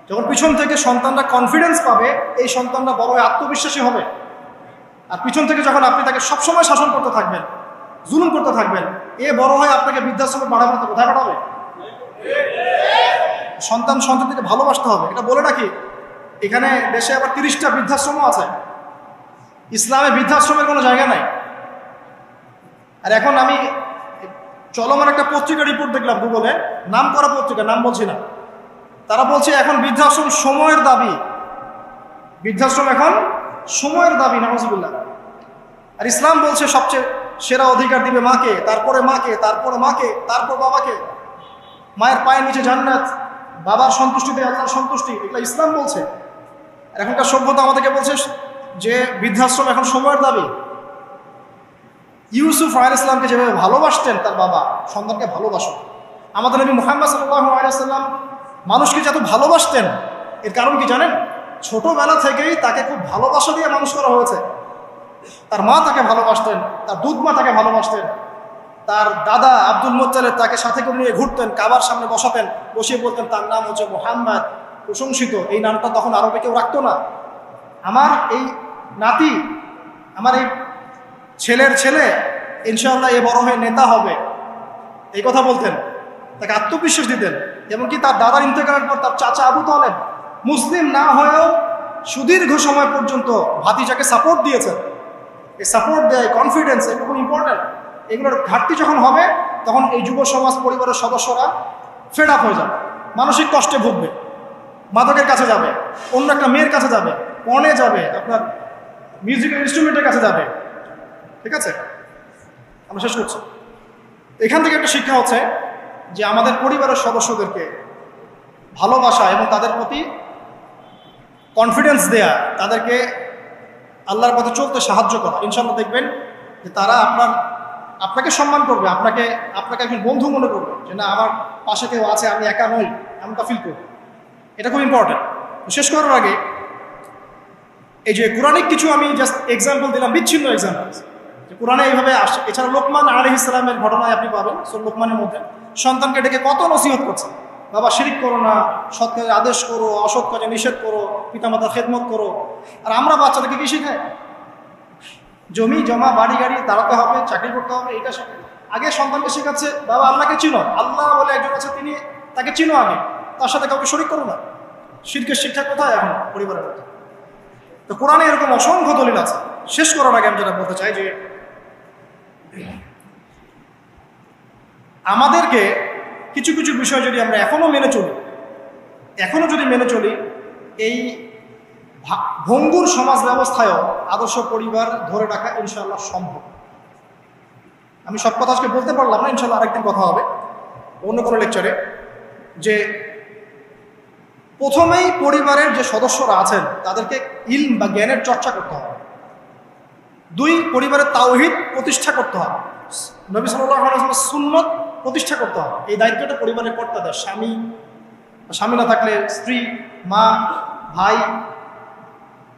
যখন পিছন থেকে সন্তানরা কনফিডেন্স পাবে, এই সন্তানরা বড় হয়ে আত্মবিশ্বাসী হবে। আর পিছন থেকে যখন আপনি তাকে সবসময় শাসন করতে থাকবেন, জুলুম করতে থাকবেন, এ বড় হয়ে আপনাকে বৃদ্ধাশ্রমে পাঠাবে, তো কোথায় পাঠাবে? সন্তানকে ভালোবাসতে হবে। এটা বলে রাখি, এখানে দেশে আবার 30টা বৃদ্ধাশ্রমও আছে। ইসলামে বৃদ্ধাশ্রমের কোনো জায়গা নাই। আর এখন আমি চলমান একটা পত্রিকা রিপোর্ট দেখলাম গুগলে, নাম করা পত্রিকা, নাম বলছি না। তারা বলছে এখন বৃদ্ধাশ্রম সময়ের দাবি। বৃদ্ধাশ্রম এখন সময়ের দাবি, নাউজুবিল্লাহ। আর ইসলাম বলছে সবচেয়ে সেরা অধিকার দিবে মাকে, তারপরে মাকে, তারপরে মাকে, তারপর বাবাকে। মায়ের পায়ের নিচে জান্নাত, বাবার সন্তুষ্টিতে আল্লাহর সন্তুষ্টি, এগুলো ইসলাম বলছে। আর এখনকার সভ্যতা আমাদেরকে বলছে যে বৃদ্ধাশ্রম এখন সময়ের দাবি। ইউসুফ আলাইহিস সালামকে যেভাবে ভালোবাসতেন তার বাবা, সন্তানকে ভালোবাসো। আমাদের নবী মুহাম্মদ সাল্লাল্লাহু আলাইহি ওয়াসাল্লাম মানুষকে যত ভালোবাসতেন, এর কারণ কি জানেন? ছোটবেলা থেকেই তাকে খুব ভালোবাসা দিয়ে মানুষ করা হয়েছে। তার মা তাকে ভালোবাসতেন, তার দুধ মা তাকে ভালোবাসতেন, তার দাদা আব্দুল মুত্তালিব তাকে সাথে করে নিয়ে ঘুরতেন, কাবার সামনে বসাতেন, বসিয়ে বলতেন তার নাম হচ্ছে মুহাম্মদ, প্রশংসিত। এই নামটা তখন আরবে কেউ রাখতো না। আমার এই নাতি, আমার এই ছেলের ছেলে ইনশাআল্লাহ এ বড় হয়ে নেতা হবে, এই কথা বলতেন। তাকে আত্মবিশ্বাস দিতেন। এমনকি তার দাদার ইন্তেকালের পর তার চাচা আবু তালেব মুসলিম না হয়েও সুদীর্ঘ সময় পর্যন্ত ভাতিজাকে সাপোর্ট দিয়েছেন। এই সাপোর্ট দেয়, কনফিডেন্স, এগুলো খুব ইম্পর্টেন্ট। এগুলোর ঘাটতি যখন হবে, তখন এই যুব সমাজ পরিবারের সদস্যরা ফেড আপ হয়ে যাবে, মানসিক কষ্টে ভুগবে, মাদকের কাছে যাবে, অন্য একটা মেয়ের কাছে যাবে, পণে যাবে, আপনার মিউজিক্যাল ইনস্ট্রুমেন্টের কাছে যাবে। ঠিক আছে, আমরা শেষ করছি। এখান থেকে একটা শিক্ষা হচ্ছে যে আমাদের পরিবারের সদস্যদেরকে ভালোবাসা এবং তাদের প্রতি কনফিডেন্স দেয়া, তাদেরকে আল্লাহর পথে চলতে সাহায্য করা। ইনশাআল্লাহ দেখবেন যে তারা আপনাকে সম্মান করবে, আপনাকে একজন বন্ধু মনে করবে, যে না আমার পাশে কেউ আছে, আমি একা নই, এমনটা ফিল করব। এটা খুব ইম্পর্টেন্ট। শেষ করার আগে এই যে কোরআনিক কিছু আমি জাস্ট এক্সাম্পল দিলাম, বিচ্ছিন্ন এক্সাম্পল যে কোরআনে এইভাবে আসে। এছাড়া লোকমান আলাইহিস সালামের ঘটনায় আপনি পাবেন। লোকমানের মধ্যে সন্তানকে ডেকে কত নসিহত করছে, বাবা শিরিক করো না, সৎ কাজে আদেশ করো, অসৎ কাজে নিষেধ করো, পিতামাতার খেদমত করো। আর আমরা বাচ্চাদেরকে কি শিখাই? জমি জমা, বাড়ি গাড়ি দাঁড়াতে হবে, চাকরি করতে হবে। এটা আগে সন্তানকে শেখাচ্ছে বাবা আল্লাহকে চিনো, আল্লাহ বলে একজন আছে, তিনি, তাকে চিনো আগে, তার সাথে কাউকে শরিক করো না। শিরকের শিক্ষা কোথায় এখন পরিবারের মধ্যে? তো কোরআনে এরকম অসংখ্য দলিল আছে। শেষ করার আগে আমি যেটা বলতে চাই যে আমাদেরকে কিছু কিছু বিষয় যদি আমরা এখনো যদি মেনে চলি, এই ভঙ্গুর সমাজ ব্যবস্থায়ও আদর্শ পরিবার ধরে রাখা ইনশাআল্লাহ সম্ভব। আমি সব কথা আজকে বলতে পারলাম না, ইনশাআল্লাহ আরেকদিন কথা হবে অন্য কোনো লেকচারে। যে প্রথমেই পরিবারের যে সদস্যরা আছেন তাদেরকে ইলম বা জ্ঞানের চর্চা করতে হবে। 2, পরিবারের তাওহীদ প্রতিষ্ঠা করতে হবে, নবী সাল্লাল্লাহু আলাইহি ওয়াসাল্লাম সুন্নত প্রতিষ্ঠা করতে হবে। এই দায়িত্বটা পরিবারের কর্তাদের, স্বামী না থাকলে স্ত্রী, মা, ভাই,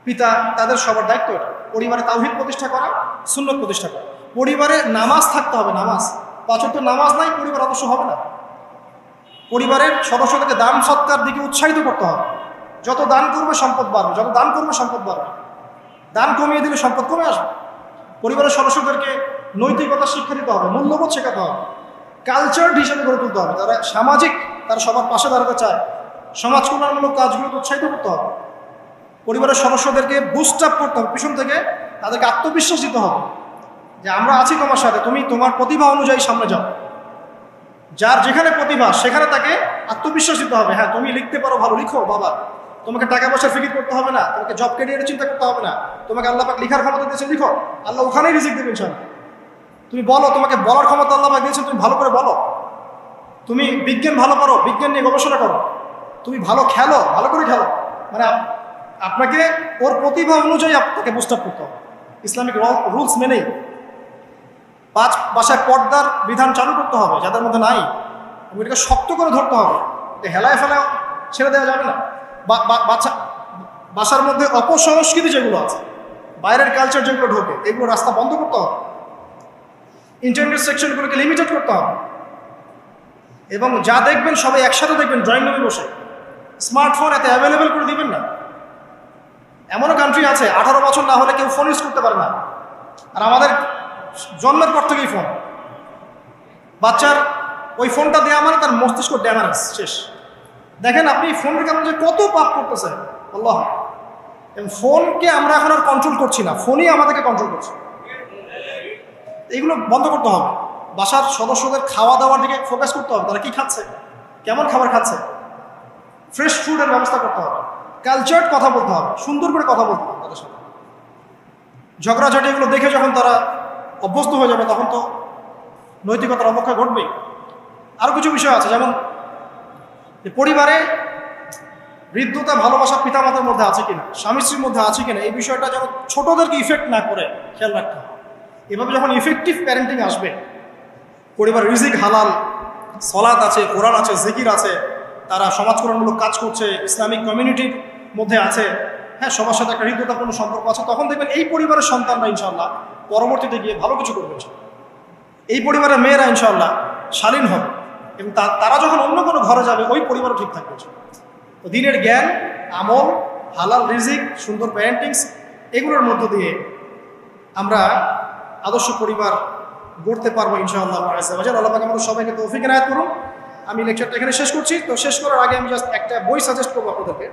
পিতা, তাদের সবার দায়িত্ব এটা, পরিবারে তাওহীদ প্রতিষ্ঠা করা, সুন্নত প্রতিষ্ঠা করা। পরিবারে নামাজ থাকতে হবে, নামাজ, 5 ওয়াক্ত নামাজ নাই পরিবার আদর্শ হবে না। পরিবারের সদস্যদেরকে দান সৎকার দিকে উৎসাহিত করতে হবে। যত দান করবে সম্পদ বাড়বে, যত দান করবে সম্পদ বাড়বে। দান কমিয়ে দিলে সম্পদ কমে আসবে। পরিবারের সদস্যদেরকে নৈতিকতা শিক্ষা দিতে হবে, মূল্যবোধ শেখাতে হবে, কালচার হিসেবে গড়ে তুলতে হবে। তারা সামাজিক, তারা সবার পাশে দাঁড়াতে চায়, সমাজ কল্যাণমূলক কাজগুলোকে উৎসাহিত করতে হবে। পরিবারের সদস্যদেরকে বুস্ট আপ করতে হবে, পিছন থেকে তাদেরকে আত্মবিশ্বাস দিতে হবে যে আমরা আছি তোমার সাথে, তুমি তোমার প্রতিভা অনুযায়ী সামনে যাও। যার যেখানে প্রতিভা সেখানে তাকে আত্মবিশ্বাস দিতে হবে। হ্যাঁ, তুমি লিখতে পারো, ভালো লিখো বাবা, তোমাকে টাকা পয়সার ফিকির করতে হবে না, তোমাকে জব ক্যারিয়ারের চিন্তা করতে হবে না, তোমাকে আল্লাহ পাক লিখার ক্ষমতা দিয়েছেন, লিখো, আল্লাহ ওখানেই রিজিক দেবেন ইনশাআল্লাহ। তুমি বলো, তোমাকে বলার ক্ষমতা আল্লাহ পাক দিয়েছেন, তুমি ভালো করে বলো। তুমি বিজ্ঞান ভালো পারো, বিজ্ঞান নিয়ে গবেষণা করো। তুমি ভালো খেলো, ভালো করে খেলো। মানে আপনাকে ওর প্রতিভা অনুযায়ী আপনাকে বুস্ট আপ করতে হবে, ইসলামিক রুলস মেনেই। 5 বাসায় পর্দার বিধান চালু করতে হবে যাদের মধ্যে নাই, এটাকে শক্ত করে ধরতে হবে, হেলায় ফেলায় ছেড়ে দেওয়া যাবে না। বাসার মধ্যে অপসংস্কৃতি যেগুলো আছে, বাইরের কালচার যেগুলো ঢোকে, এগুলো রাস্তা বন্ধ করতে হবে। ইন্টারনেট সেকশনগুলোকে লিমিটেড করতে হবে। এবং যা দেখবেন সবাই একসাথে দেখবেন, ড্রয়িং রুমে বসে। স্মার্টফোন এত অ্যাভেলেবেল করে দিবেন না। এমনও কান্ট্রি আছে 18 বছর না হলে কেউ ফোন ইউজ করতে পারে না, আর আমাদের জন্মের পর থেকেই ফোন। বাচ্চার ওই ফোনটা দেওয়া মানে তার মস্তিষ্ক ড্যামেজ, শেষ। দেখেন আপনি ফোনের কারণে যে কত পাপ করতেছে আল্লাহ। এবং ফোনকে আমরা এখন আর কন্ট্রোল করছি না, ফোনই আমাদেরকে কন্ট্রোল করছে। এগুলো বন্ধ করতে হবে। বাসার সদস্যদের খাওয়া দাওয়ার দিকে ফোকাস করতে হবে, তারা কি খাচ্ছে, কেমন খাবার খাচ্ছে, ফ্রেশ ফুডের ব্যবস্থা করতে হবে। কালচার কথা বলতে হবে, সুন্দর করে কথা বলতে হবে তাদের সাথে। ঝগড়াঝাটি এগুলো দেখে যখন তারা অভ্যস্ত হয়ে যাবে তখন তো নৈতিকতার অবক্ষা ঘটবেই। আরও কিছু বিষয় আছে, যেমন পরিবারে হৃদ্যতা, ভালোবাসা পিতামাতার মধ্যে আছে কিনা, স্বামী স্ত্রীর মধ্যে আছে কিনা, এই বিষয়টা যেন ছোটদেরকে ইফেক্ট না করে খেয়াল রাখতে হবে। এভাবে যখন ইফেক্টিভ প্যারেন্টিং আসবে, পরিবার রিজিক হালাল, সলাত আছে, কোরআন আছে, জিকির আছে, তারা সমাজ কল্যাণমূলক কাজ করছে, ইসলামিক কমিউনিটির মধ্যে আছে, হ্যাঁ, সবার সাথে একটা হৃদ্যতাপূর্ণ সম্পর্ক আছে, তখন দেখবেন এই পরিবারের সন্তানরা ইনশাআল্লাহ পরবর্তীতে গিয়ে ভালো কিছু করবে। এই পরিবারের মেয়েরা ইনশাআল্লাহ শালীন হবে, এবং তারা যখন অন্য কোনো ঘরে যাবে ওই পরিবারও ঠিক থাকবে। তো দিনের জ্ঞান, আমল, হালাল রিজিক, সুন্দর প্যারেন্টিংস, এগুলোর মধ্য দিয়ে আমরা আদর্শ পরিবার গড়তে পারবো ইনশাআল্লাহ। আল্লাহ পাক আমাদের সবাইকে তৌফিক এনায়েত করুন। আমি লেকচারটা এখানে শেষ করছি। তো শেষ করার আগে আমি জাস্ট একটা বই সাজেস্ট করবো আপনাদেরকে।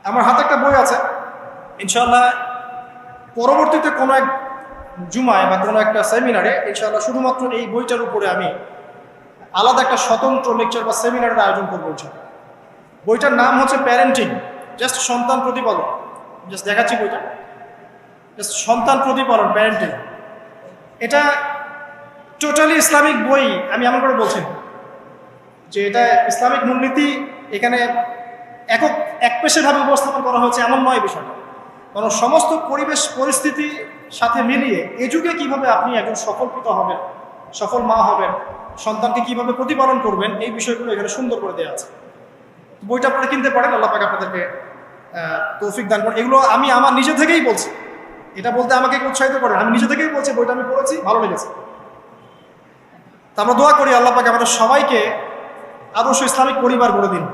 আমার হাতে একটা বই আছে, ইনশাআল্লাহ পরবর্তীতে কোনো এক জুমায় বা কোনো একটা সেমিনারে ইনশাআল্লাহ শুধুমাত্র এই বইটার উপরে আমি আলাদা একটা স্বতন্ত্র লেকচার বা সেমিনারের আয়োজন করবো ইনশাআল্লাহ। বইটার নাম হচ্ছে প্যারেন্টিং, জাস্ট সন্তান প্রতিপালন। জাস্ট দেখাচ্ছি বইটা, জাস্ট সন্তান প্রতিপালন, প্যারেন্টিং। এটা টোটালি ইসলামিক বই। আমি এমন করে বলছি যে এটা ইসলামিক মূলনীতি এখানে একপেশেভাবে উপস্থাপন করা হয়েছে এমন নয় বিষয়টা, কারণ সমস্ত পরিবেশ পরিস্থিতি সাথে মিলিয়ে এ যুগে কীভাবে আপনি একজন সফল পিতা হবেন, সফল মা হবেন, সন্তানকে কীভাবে প্রতিপালন করবেন, এই বিষয়গুলো এখানে সুন্দর করে দেওয়া আছে। বইটা আপনারা কিনতে পারেন, আল্লাহ পাক আপনাদেরকে তৌফিক দান করেন। এগুলো আমি আমার নিজে থেকেই বলছি, এটা বলতে আমাকে উৎসাহিত করেন, আমি নিজে থেকেই বলছি, বইটা আমি পড়েছি, ভালো লেগেছে। তা আমরা দোয়া করি আল্লাহ পাক আমাদের সবাইকে আদর্শ ইসলামিক পরিবার গড়ে দিন।